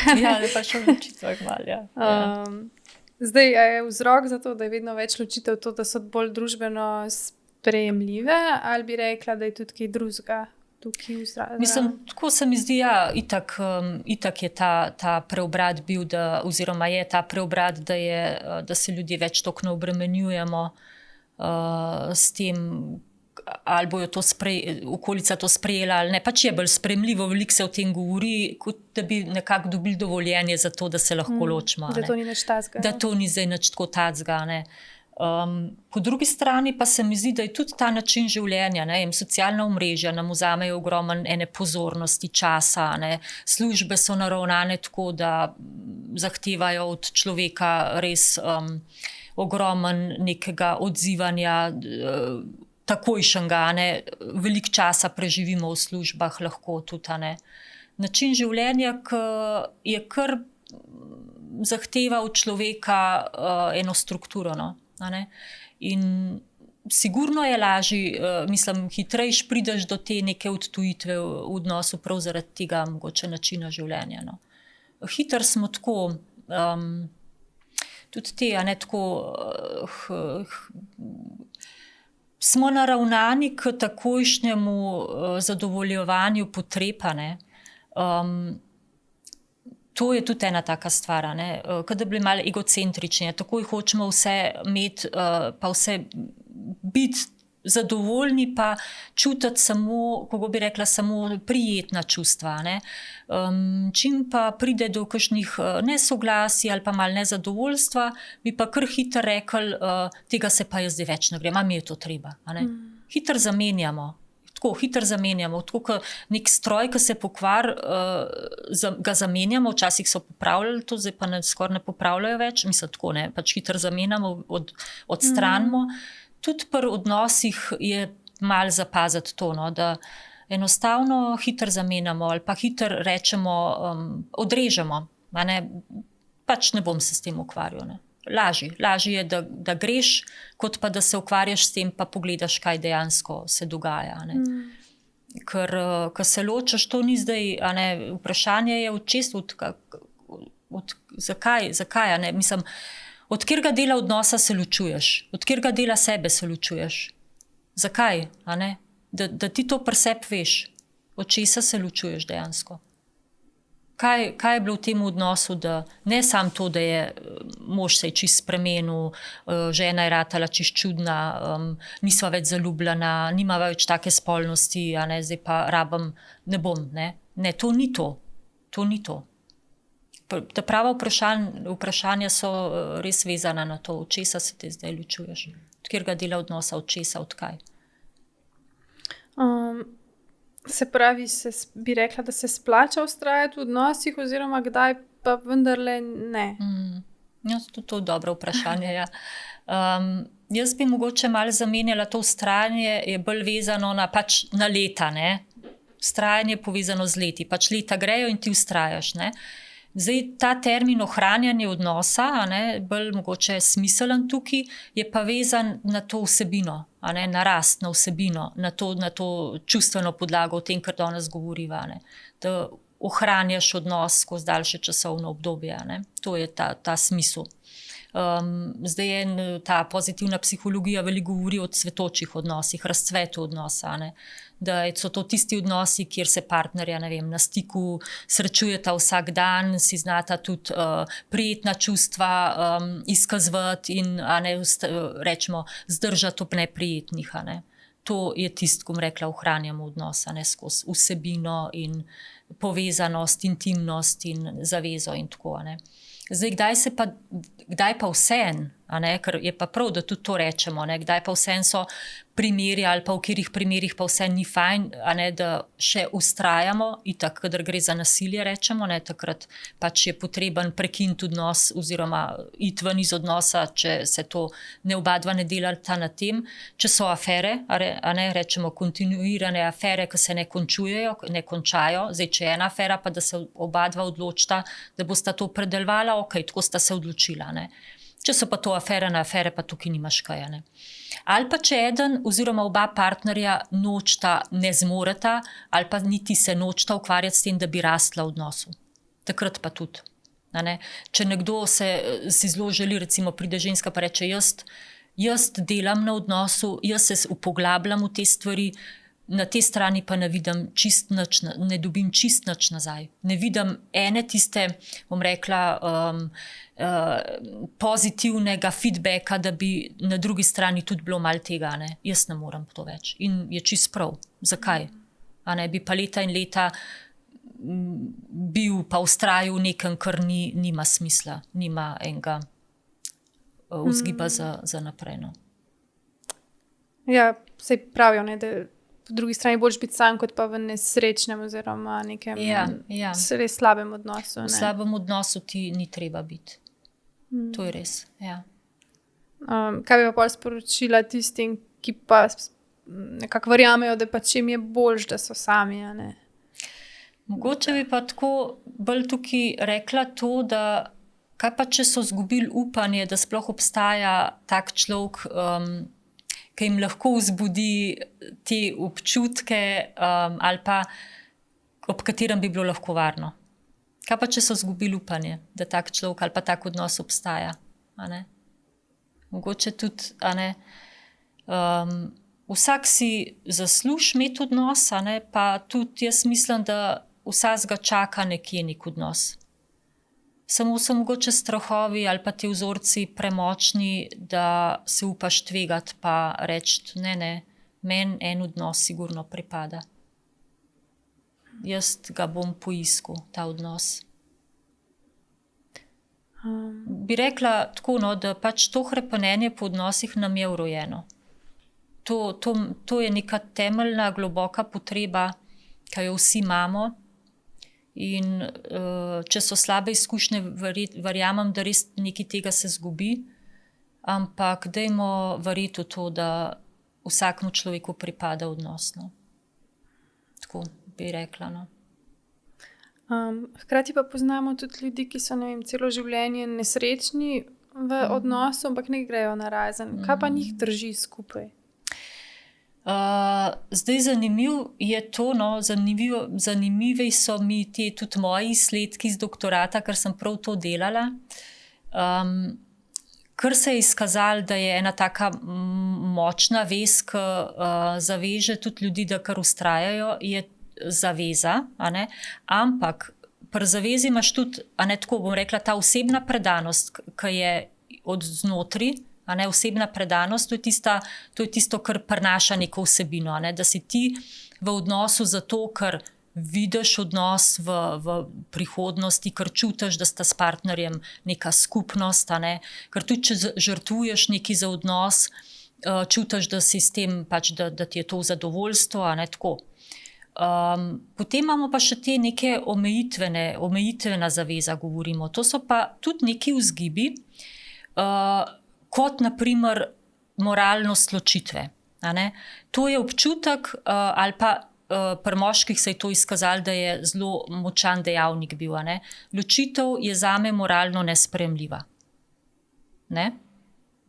Pa še o ločitvah malo, Zdaj, je vzrok za to, da je vedno več ločitev to, da so bolj družbeno sprejemljive, ali bi rekla, da je tudi kaj drugega tukaj vzrok? Mislim, tako se mi zdi, itak je ta preobrat bil, oziroma je ta preobrat, da se ljudje več toliko ne obremenjujemo s tem, ali bojo to okolica to sprejela ali ne, pač je bolj sprejemljivo, veliko se o tem govori, kot da bi nekako dobili dovoljenje za to, da se lahko ločimo. Da to ni nič tacga. Da to ni zdaj nič tako tacga. Po drugi strani pa se mi zdi, da je tudi ta način življenja, socialna omrežja nam vzamejo ogromno ene pozornosti, časa, službe so naravnane tako, da zahtevajo od človeka res ogromno nekega odzivanja, takojšnjega, veliko časa preživimo v službah, lahko tudi. Način življenja, ki je kar zahteva od človeka eno strukturo. In sigurno je lažje, hitrejš prideš do te neke odtujitve v odnosu prav zaradi tega mogoče načina življenja. Hitro smo tako, tudi te, tako smo naravnani k takojšnjemu zadovoljevanju potreb. To je tudi ena taka stvar, kot da bi bili malo egocentrični, takoj hočemo vse imeti, pa vse biti zadovoljni, pa čutiti samo, kako bi rekla, samo prijetna čustva. Čim pa pride do kakšnih nesoglasij ali pa malo nezadovoljstva, bi pa kar hitro rekli, tega se pa jaz zdaj več ne grem, a mi je to treba. Hitro zamenjamo. Tako kot nek stroj, ki se pokvar, ga zamenjamo, včasih so popravljali to, zdaj pa skoraj ne popravljajo več, tako ne, pač hitro zamenjamo, odstranimo. Tudi pri odnosih je malo zapaziti to, da enostavno hitro zamenjamo ali pa hitro rečemo, odrežemo. a ne, pač ne bom se s tem ukvarjal. Ne. Lažje je, da greš, kot pa da se ukvarjaš s tem, pa pogledaš, kaj dejansko se dogaja. Ne. Ker se ločiš, to ni zdaj, a ne, vprašanje je zakaj, a ne, mislim, od katerega dela odnosa se ločuješ, od katerega dela sebe se ločuješ, zakaj, a ne, da ti to pri sebi veš, od česa se ločuješ dejansko. Kaj je bilo v tem odnosu, da ne samo to, da je mož se je čist spremenil, žena je ratala čist čudna, nisva več zaljubljena, nima več take spolnosti, a ne, zdaj pa rabim, ne bom, ne. Ne, to ni to. To ni to. Ta prava vprašanja so res vezana na to, od česa se te zdaj ločuješ. Od katerega dela odnosa, od česa, od kaj. Se pravi, bi rekla, da se splača vztrajati v odnosih, oziroma kdaj pa vendarle ne? Ja, to je dobro vprašanje, ja. Jaz bi mogoče malo zamenjala to vztrajanje, je bolj vezano pač na leta, ne. Vztrajanje je povezano z leti, pač leta grejo in ti vztrajaš, ne. Zdaj, ta termin ohranjanje odnosa, a ne, bolj mogoče smiselen tukaj, je pa vezan na to vsebino, a ne, na rast, na vsebino, na to čustveno podlago, o tem, kar danes govoriva, ne, da ohranjaš odnos skozi daljše časovno obdobje, a ne, to je ta smisel. Zdaj ta pozitivna psihologija veliko govori o cvetočih odnosih, razcvetu odnosa, a ne, da so to tisti odnosi, kjer se partnerja, ne vem, na stiku srečujeta vsak dan, si znata tudi prijetna čustva izkazovati in, a ne, rečemo, zdržati ob neprijetnih, a ne. To je tisto, ko bom rekla, ohranjamo odnos, a ne, skozi vsebino in povezanost, intimnost in zavezo in tako, a ne. Zdaj, kdaj pa vseeno, a ne, ker je pa prav, da tudi to rečemo, ne, kdaj pa vseeno so primeri ali pa v katerih primerih pa vseeno ni fajn, a ne, da še vztrajamo, itak, kadar gre za nasilje, rečemo, ne, takrat pač je potreben prekiniti odnos oziroma iti ven iz odnosa, če se to ne obadva ne delata na tem. Če so afere, a ne, rečemo kontinuirane afere, ki se ne končujejo, ne končajo, zdaj, če je ena afera, pa da se obadva odločita, da bosta to predelovala, okej, tako sta se odločila, ne. Če so pa to afere na afere, pa tukaj nimaš kaj, ne. Ali pa če eden oziroma oba partnerja nočeta, ne zmoreta, ali pa niti se nočeta ukvarjati s tem, da bi rastla v odnosu. Takrat pa tudi, a ne. Če nekdo si zelo želi, recimo pride ženska pa reče, jaz delam na odnosu, jaz se upoglabljam v te stvari, na te strani pa ne vidim ne dobim čist nič nazaj. Ne vidim ene tiste, bom rekla, pozitivnega feedbacka, da bi na drugi strani tudi bilo malo tega, ne. Jaz ne morem to več. In je čist prav. Zakaj? A ne, bi pa leta in leta bil pa vztrajal v nekem, kar nima smisla, nima enega vzgiba za naprej, no. Ja, saj pravijo, ne, da po drugi strani boljš biti sam, kot pa v nesrečnem oziroma nekem res slabem odnosu. V slabem odnosu ti ni treba biti. To je res, ja. Kaj bi pa pol sporočila tistim, ki pa nekako verjamejo, da pač jim je boljš, da so sami, a ne? Mogoče bi pa tako bolj tukaj rekla to, da kaj pa, če so izgubili upanje, da sploh obstaja tak človek, ki jim lahko vzbudi te občutke, ali pa ob katerem bi bilo lahko varno. Kaj pa, če so izgubili upanje, da tak človek ali pa tak odnos obstaja, a ne? Mogoče tudi, a ne, vsak si zasluži imeti odnos, a ne, pa tudi jaz mislim, da vsakega čaka nekje nek odnos. Samo so mogoče strahovi ali pa ti vzorci premočni, da se upaš tvegati pa reči, ne, meni en odnos sigurno pripada. Jaz ga bom poiskal, ta odnos. Bi rekla tako, no, da pač to hrepenenje po odnosih nam je vrojeno. To je neka temeljna, globoka potreba, ki jo vsi imamo. In če so slabe izkušnje, verjamem, da res nekaj tega se izgubi, ampak dajmo verjeti v to, da vsakemu človeku pripada odnos, no. Tako bi rekla, no. Hkrati pa poznamo tudi ljudi, ki so, ne vem, celo življenje nesrečni v odnosu, ampak ne grejo narazen. Kaj pa njih drži skupaj? Zdaj zanimiv je to, no, zanimivi so mi tudi moji izsledki z doktorata, ker sem prav to delala. Kar se je izkazalo, da je ena taka močna vez, ki zaveže tudi ljudi, da kar vztrajajo, je zaveza, a ne? Ampak pri zavezi imaš tudi, a ne, tako bom rekla, ta osebna predanost, ki je od znotri, a ne, osebna predanost, to je tisto, kar prinaša neko vsebino, a ne, da si ti v odnosu zato, ker vidiš odnos v prihodnosti, ker čutiš, da sta s partnerjem neka skupnost, a ne, ker tudi če žrtvuješ nekaj za odnos, čutiš, da si s tem pač, da ti je to v zadovoljstvo, a ne, tako. Potem imamo pa še te neke omejitvena zaveza, govorimo. To so pa tudi neki vzgibi, kot naprimer moralnost ločitve. A ne? To je občutek, ali pa pri moških se je to izkazalo, da je zelo močan dejavnik bil. A ne? Ločitev je zame moralno nesprejemljiva. Ne?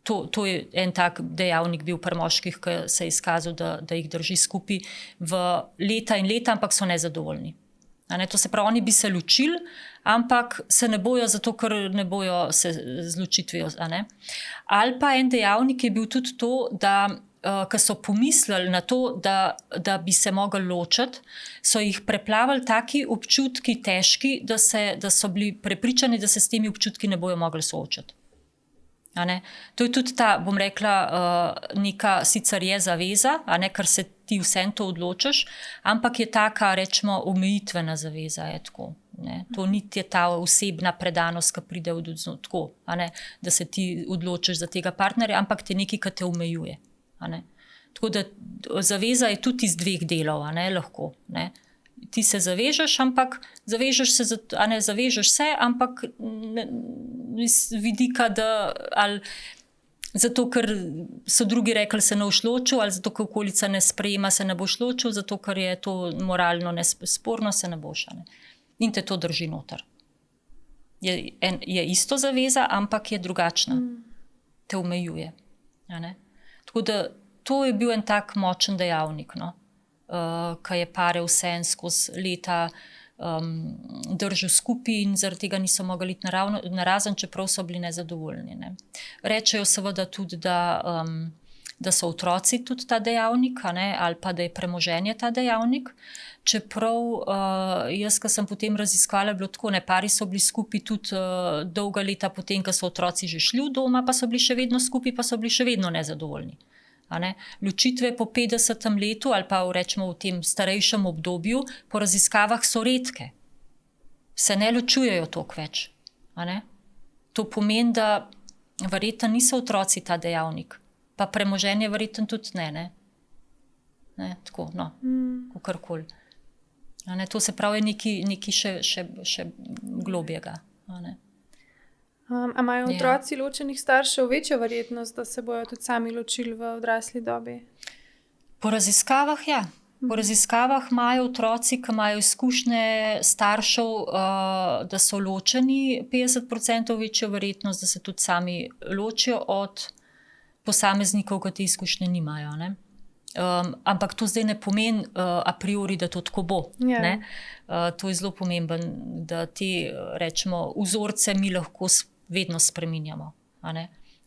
To je en tak dejavnik bil pri moških, ki se je izkazal, da jih drži skupaj v leta in leta, ampak so nezadovoljni. To se pravi, oni bi se ločili, ampak se ne bojo zato, ker ne bojo se z ločitvijo. Ali pa en dejavnik je bil tudi to, da ko so pomislili na to, da bi se mogli ločiti, so jih preplavili taki občutki težki, da so bili prepričani, da se s temi občutki ne bojo mogli soočiti. To je tudi ta, bom rekla, neka sicer je zaveza, ker se ti vsem to odločiš, ampak je taka, rečemo, omejitvena zaveza. Je tako, to niti je ta osebna predanost, ki pride od tako, da se ti odločiš za tega partnerja, ampak te nekaj, ki te omejuje. Tako da zaveza je tudi iz dveh delov, lahko. Ti se zavežeš, ampak zavežeš se, ampak iz vidika, ali zato, ker so drugi rekli, se ne boš ločil, ali zato, ker okolica ne sprejema, se ne boš ločil, zato, ker je to moralno nesporno, se ne boš. In te to drži noter. Je isto zaveza, ampak je drugačna. Te omejuje. Tako da to je bil en tak močen dejavnik, no? Ki je pare vse skozi leta držal skupaj in zaradi tega niso mogli iti narazen, čeprav so bili nezadovoljni. Rečejo seveda tudi, da so otroci tudi ta dejavnik, ali pa da je premoženje ta dejavnik. Čeprav jaz, ko sem potem raziskala, je bilo tako, pari so bili skupaj tudi dolga leta potem, ko so otroci že šli v doma, pa so bili še vedno skupaj, pa so bili še vedno nezadovoljni. Ločitve po 50. letu ali pa rečemo v tem starejšem obdobju po raziskavah so redke. Se ne ločujejo toliko več. To pomeni, da verjetno niso otroci ta dejavnik, pa premoženje verjetno tudi ne. Tako, no, kakorkoli. To se pravi nekaj še globjega. A imajo otroci ločenih staršev večjo verjetnost, da se bojo tudi sami ločili v odrasli dobi? Po raziskavah, ja. Po raziskavah imajo otroci, ki imajo izkušnje staršev, da so ločeni, 50% večjo verjetnost, da se tudi sami ločijo od posameznikov, ki te izkušnje nimajo. Ampak to zdaj ne pomeni a priori, da to tako bo. To je zelo pomemben, da te, rečemo, vzorce mi lahko vedno spreminjamo.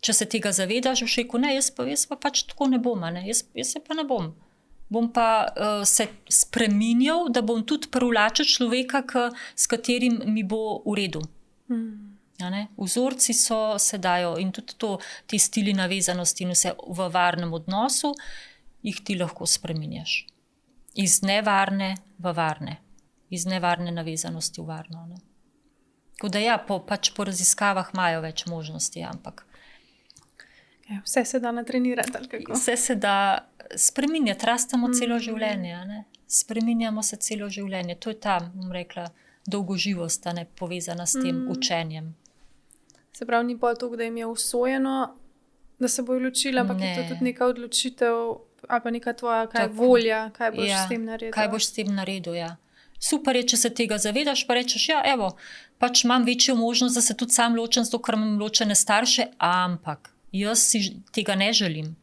Če se tega zavedaš, boš rekel, jaz pa pač tako ne bom. Jaz se pa ne bom. Bom pa se spreminjal, da bom tudi privlačil človeka, s katerim mi bo v redu. Vzorci se dajo in tudi te stili navezanosti in vse v varnem odnosu, jih ti lahko spreminjaš. Iz nevarne v varne. Iz nevarne navezanosti v varno. Tako da ja, pač po raziskavah imajo več možnosti, ampak vse se da natrenirati, ali kako? Vse se da spreminjati, rastemo celo življenje. Spreminjamo se celo življenje. To je ta, bom rekla, dolgoživost, povezana s tem učenjem. Se pravi, ni pol toliko, da jim je usojeno, da se bojo ločili, ampak je to tudi neka odločitev ali pa neka tvoja volja, kaj boš s tem naredil. Kaj boš s tem naredil, ja. Super je, če se tega zavedaš, pa rečeš, ja, evo, pač imam večjo možnost, da se tudi sam ločim, zato ker imam ločene starše, ampak jaz si tega ne želim.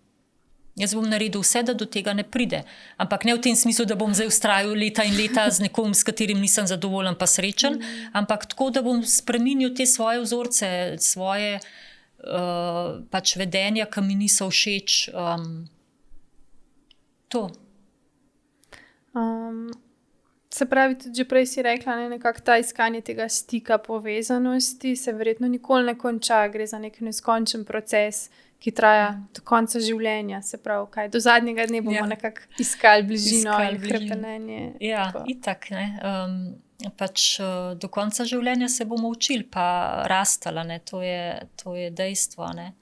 Jaz bom naredil vse, da do tega ne pride. Ampak ne v tem smislu, da bom zdaj vztrajal leta in leta z nekom, s katerim nisem zadovoljen pa srečen, ampak tako, da bom spremenil te svoje vzorce, svoje pač vedenja, ki mi niso všeč. To. Se pravi, tudi že prej si rekla, nekako ta iskanje tega stika, povezanosti se verjetno nikoli ne konča, gre za nek neskončen proces, ki traja do konca življenja, se pravi, kaj do zadnjega dne bomo nekako iskali bližino in hrepenenje. Ja, itak, ne. Pač do konca življenja se bomo učili, pa rastala, ne, to je dejstvo, ne.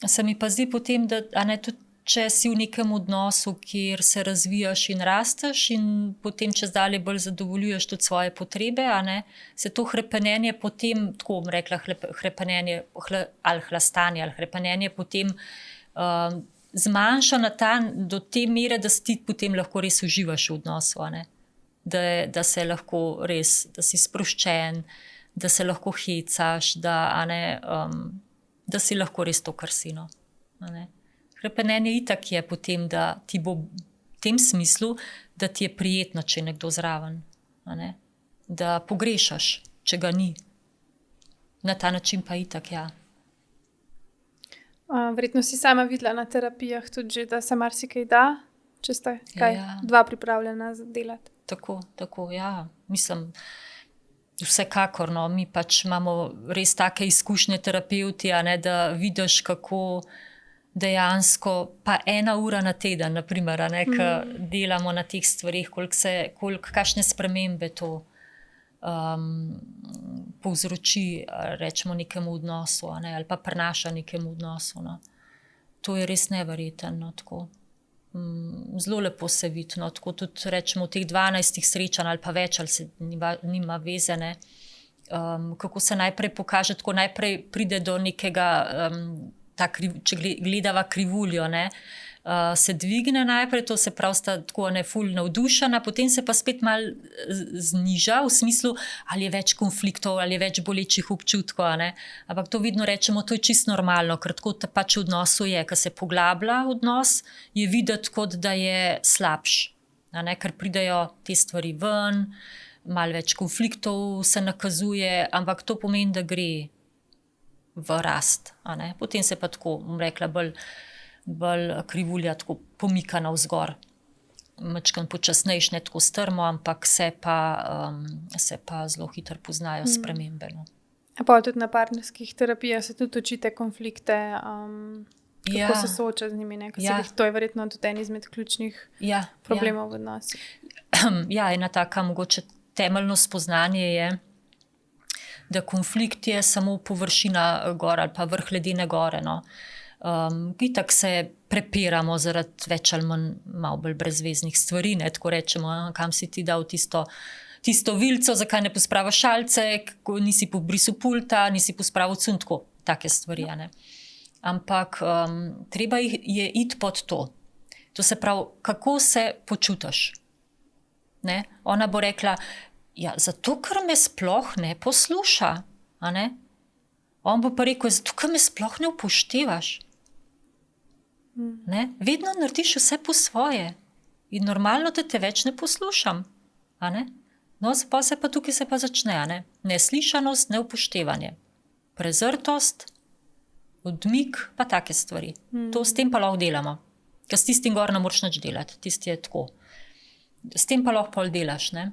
Se mi pa zdi potem, da, a ne, tudi če si v nekem odnosu, kjer se razvijaš in rasteš in potem čez dalje bolj zadovoljuješ tudi svoje potrebe, a ne, se to hrepenenje potem, tako bom rekla, hrepenenje ali hlastanje ali hrepenenje potem zmanjša do te mere, da si ti potem lahko res uživaš v odnosu, a ne. Da se lahko res, da si sproščen, da se lahko hecaš, da si lahko res to, kar si, no. A ne. Hrepenenje itak je potem, da ti bo v tem smislu, da ti je prijetno, če je nekdo zraven. A ne? Da pogrešaš, če ga ni. Na ta način pa itak, ja. Verjetno si sama videla na terapijah tudi že, da se marsikaj da, če sta dva pripravljena delati. Tako, ja. Mislim, vsekakor, no, mi pač imamo res take izkušnje terapevti, a ne, da vidiš, kako dejansko, pa 1 ura na teden, naprimer, a ne, ko delamo na teh stvarih, kakšne spremembe to povzroči, rečemo, nekemu odnosu, a ne, ali pa prenaša nekemu odnosu, no. To je res neverjetno, tako. Zelo lepo se vidi, no, tako tudi rečemo v teh 12 srečanj ali pa več, ali se nima veze, ne, kako se najprej pokaže, tako najprej pride do nekega če gledava krivuljo, ne, se dvigne najprej, to se pravi, sta tako ful navdušena, potem se pa spet malo zniža, v smislu, ali je več konfliktov, ali je več bolečih občutkov, a ne. Ampak to vidno rečemo, to je čisto normalno, ker tako pač v odnosu je, ko se poglablja odnos, je videti, kot da je slabš, a ne, ker pridejo te stvari ven, malo več konfliktov se nakazuje, ampak to pomeni, da gre v rast, a ne. Potem se pa tako, bom rekla, bolj krivulja tako pomika navzgor. Majčkeno počasnejše, ne tako strmo, ampak se pa zelo hitro poznajo spremembe, no. A pa tudi na partnerskih terapijah se tudi učite konflikte, kako se soočati z njimi, ne? To je verjetno tudi en izmed ključnih problemov v odnosih. Ja, ena taka mogoče temeljno spoznanje je, da konflikt je samo površina gor ali pa vrh ledene gore, no. Itak se prepiramo zaradi več ali manj malo bolj brezveznih stvari, ne, tako rečemo, kam si ti dal tisto vilico, zakaj ne pospravaš šalice, nisi pobrisal pulta, nisi pospravil cunj, tako, take stvari, a ne. Ampak treba je iti pod to. To se pravi, kako se počutiš, ne. Ona bo rekla, ja, zato, ker me sploh ne posluša, a ne. On bo pa rekel, zato, ker me sploh ne upoštevaš. Ne? Vedno narediš vse po svoje in normalno, da te več ne poslušam, a ne. No, pa se pa tukaj se pa začne, a ne. Neslišanost, neupoštevanje, prezrtost, odmik, pa take stvari. To s tem pa lahko delamo. Ker s tistim gor ne moreš nič delati, tisti je tako. S tem pa lahko pol delaš, ne.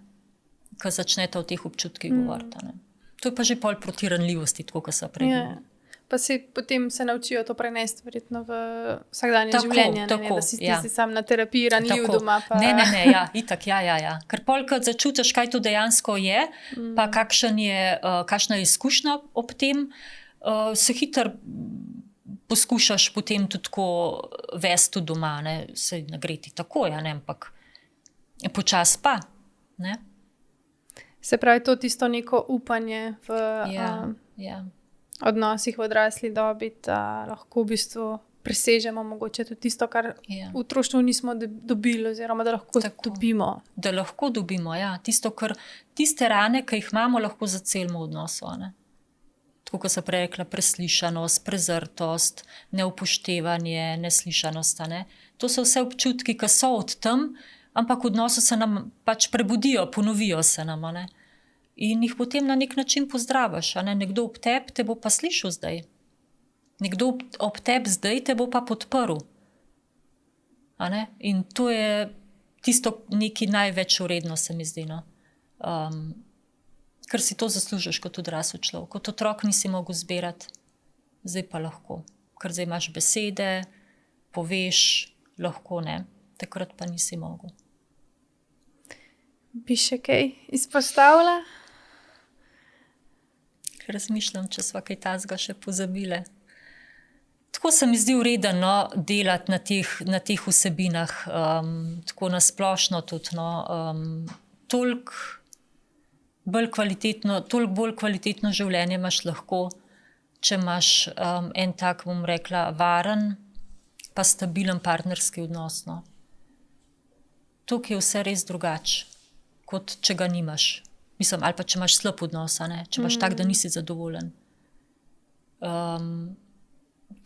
Ko začnete o teh občutkih govoriti. Ne. To je pa že pol proti ranljivosti, tako kot so prej. Pa potem se naučijo to prenesti verjetno v vsakdanje življenje, ne, da si ti sam na terapiji ranljiv doma. Pa... Ne, ja, itak, ja. Ker pol, ko začutiš, kaj to dejansko je, pa kakšna je izkušnja ob tem, se hitro poskušaš potem tudi tako vesti doma, ne, se ne gre ti tako, ja, ne, ampak počas pa, ne. Se pravi, to tisto neko upanje v odnosih v odrasli dobi, da lahko v bistvu presežemo mogoče tudi tisto, kar Ja. v otroštvu nismo dobili, oziroma da lahko Tako. dobimo. Da lahko dobimo, ja, tiste rane, ki jih imamo, lahko zacelimo v odnosu. A ne? Tako kot sem prej rekla, preslišanost, prezrtost, neupoštevanje, neslišanost. A ne? To so vse občutki, ki so od tam, ampak v odnosu se nam pač prebudijo, ponovijo se nam. A ne? In jih potem na nek način pozdraviš. A ne? Nekdo ob tebi te bo pa slišal zdaj. Nekdo ob tebi zdaj te bo pa podprl. A ne? In to je tisto nekaj največ vredno, se mi zdi. No? Ker si to zaslužiš kot odrasel človek. Kot otrok nisi mogel zbirati, zdaj pa lahko. Ker zdaj imaš besede, poveš, lahko ne. Takrat pa nisi mogel. Bi še kaj izpostavila? Razmišljam, če sva kaj tazga še pozabile. Tako se mi zdi vredno, no, delati na teh vsebinah, tako nasplošno tudi. No, toliko bolj kvalitetno življenje imaš lahko, če imaš en tak, bom rekla, varen pa stabilen partnerski odnos. No. Tukaj je vse res drugače, kot če ga nimaš. Mislim, ali pa če imaš slab odnos, a ne? Če imaš tak, da nisi zadovoljen.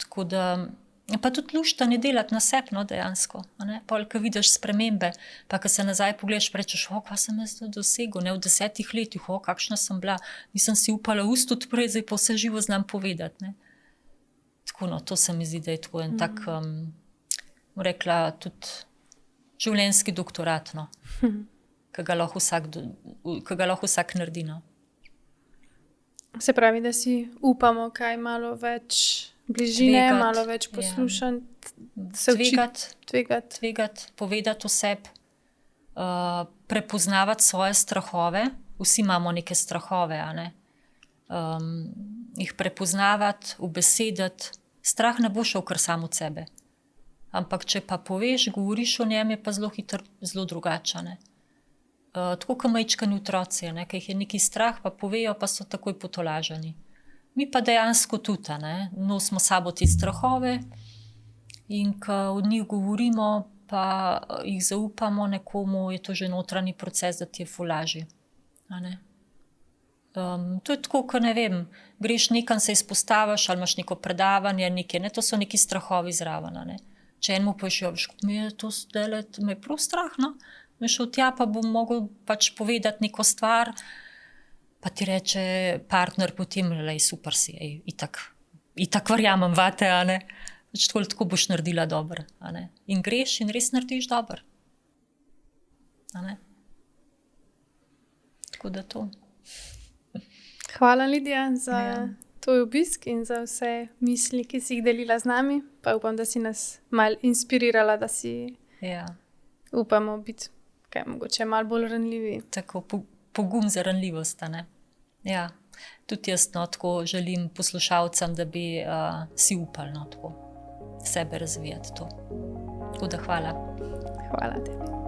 Tako da, pa tudi luštanje delati na sebi, no, dejansko. A ne? Pol, ko vidiš spremembe, pa ko se nazaj pogledaš, rečeš, kaj sem jaz dosegel, ne, v 10 letih, kakšna sem bila, nisem si upala ust odpreti, zdaj pa vse živo znam povedati. Ne? Tako, no, to se mi zdi, da je tako en tak, bom rekla, tudi življenjski doktorat, no. Ki ga lahko vsak naredi. No. Se pravi, da si upamo kaj malo več bližine, Tvegati, malo več poslušati, se tvegati. Tvegati, povedati o sebi, prepoznavati svoje strahove. Vsi imamo neke strahove, a ne? Jih prepoznavati, ubesediti. Strah ne bo šel kar sam od sebe. Ampak če pa poveš, govoriš o njem, je pa zelo hitro, zelo drugačen. Tako kot majčkani otroci, ki jih je neki strah, pa povejo, pa so takoj potolaženi. Mi pa dejansko tudi nosimo sabo te strahove in ko od njih govorimo, pa jih zaupamo nekomu, je to že notranji proces, da ti je ful lažje. To je tako, ko ne vem, greš nekam, se izpostaviš ali imaš neko predavanje, to so neki strahovi zraven. Če enemu poveš, mi je to zdaj, me je prav strah, no? Me šel tja, pa bom mogel pač povedati neko stvar, pa ti reče partner potem, lej, super si, itak verjamem vate, a ne. Pač tako boš naredila dobro, a ne. In greš in res narediš dobro. A ne. Tako da to. Hvala, Lidija, za tvoj obisk in za vse misli, ki si jih delila z nami. Pa upam, da si nas malo inspirirala, da si upamo biti mogoče malo bolj ranljivi. Tako, pogum za ranljivost, a ne. Ja, tudi jaz tako želim poslušalcem, da bi si upali tako sebe razvijati to. Tako da hvala. Hvala tebi.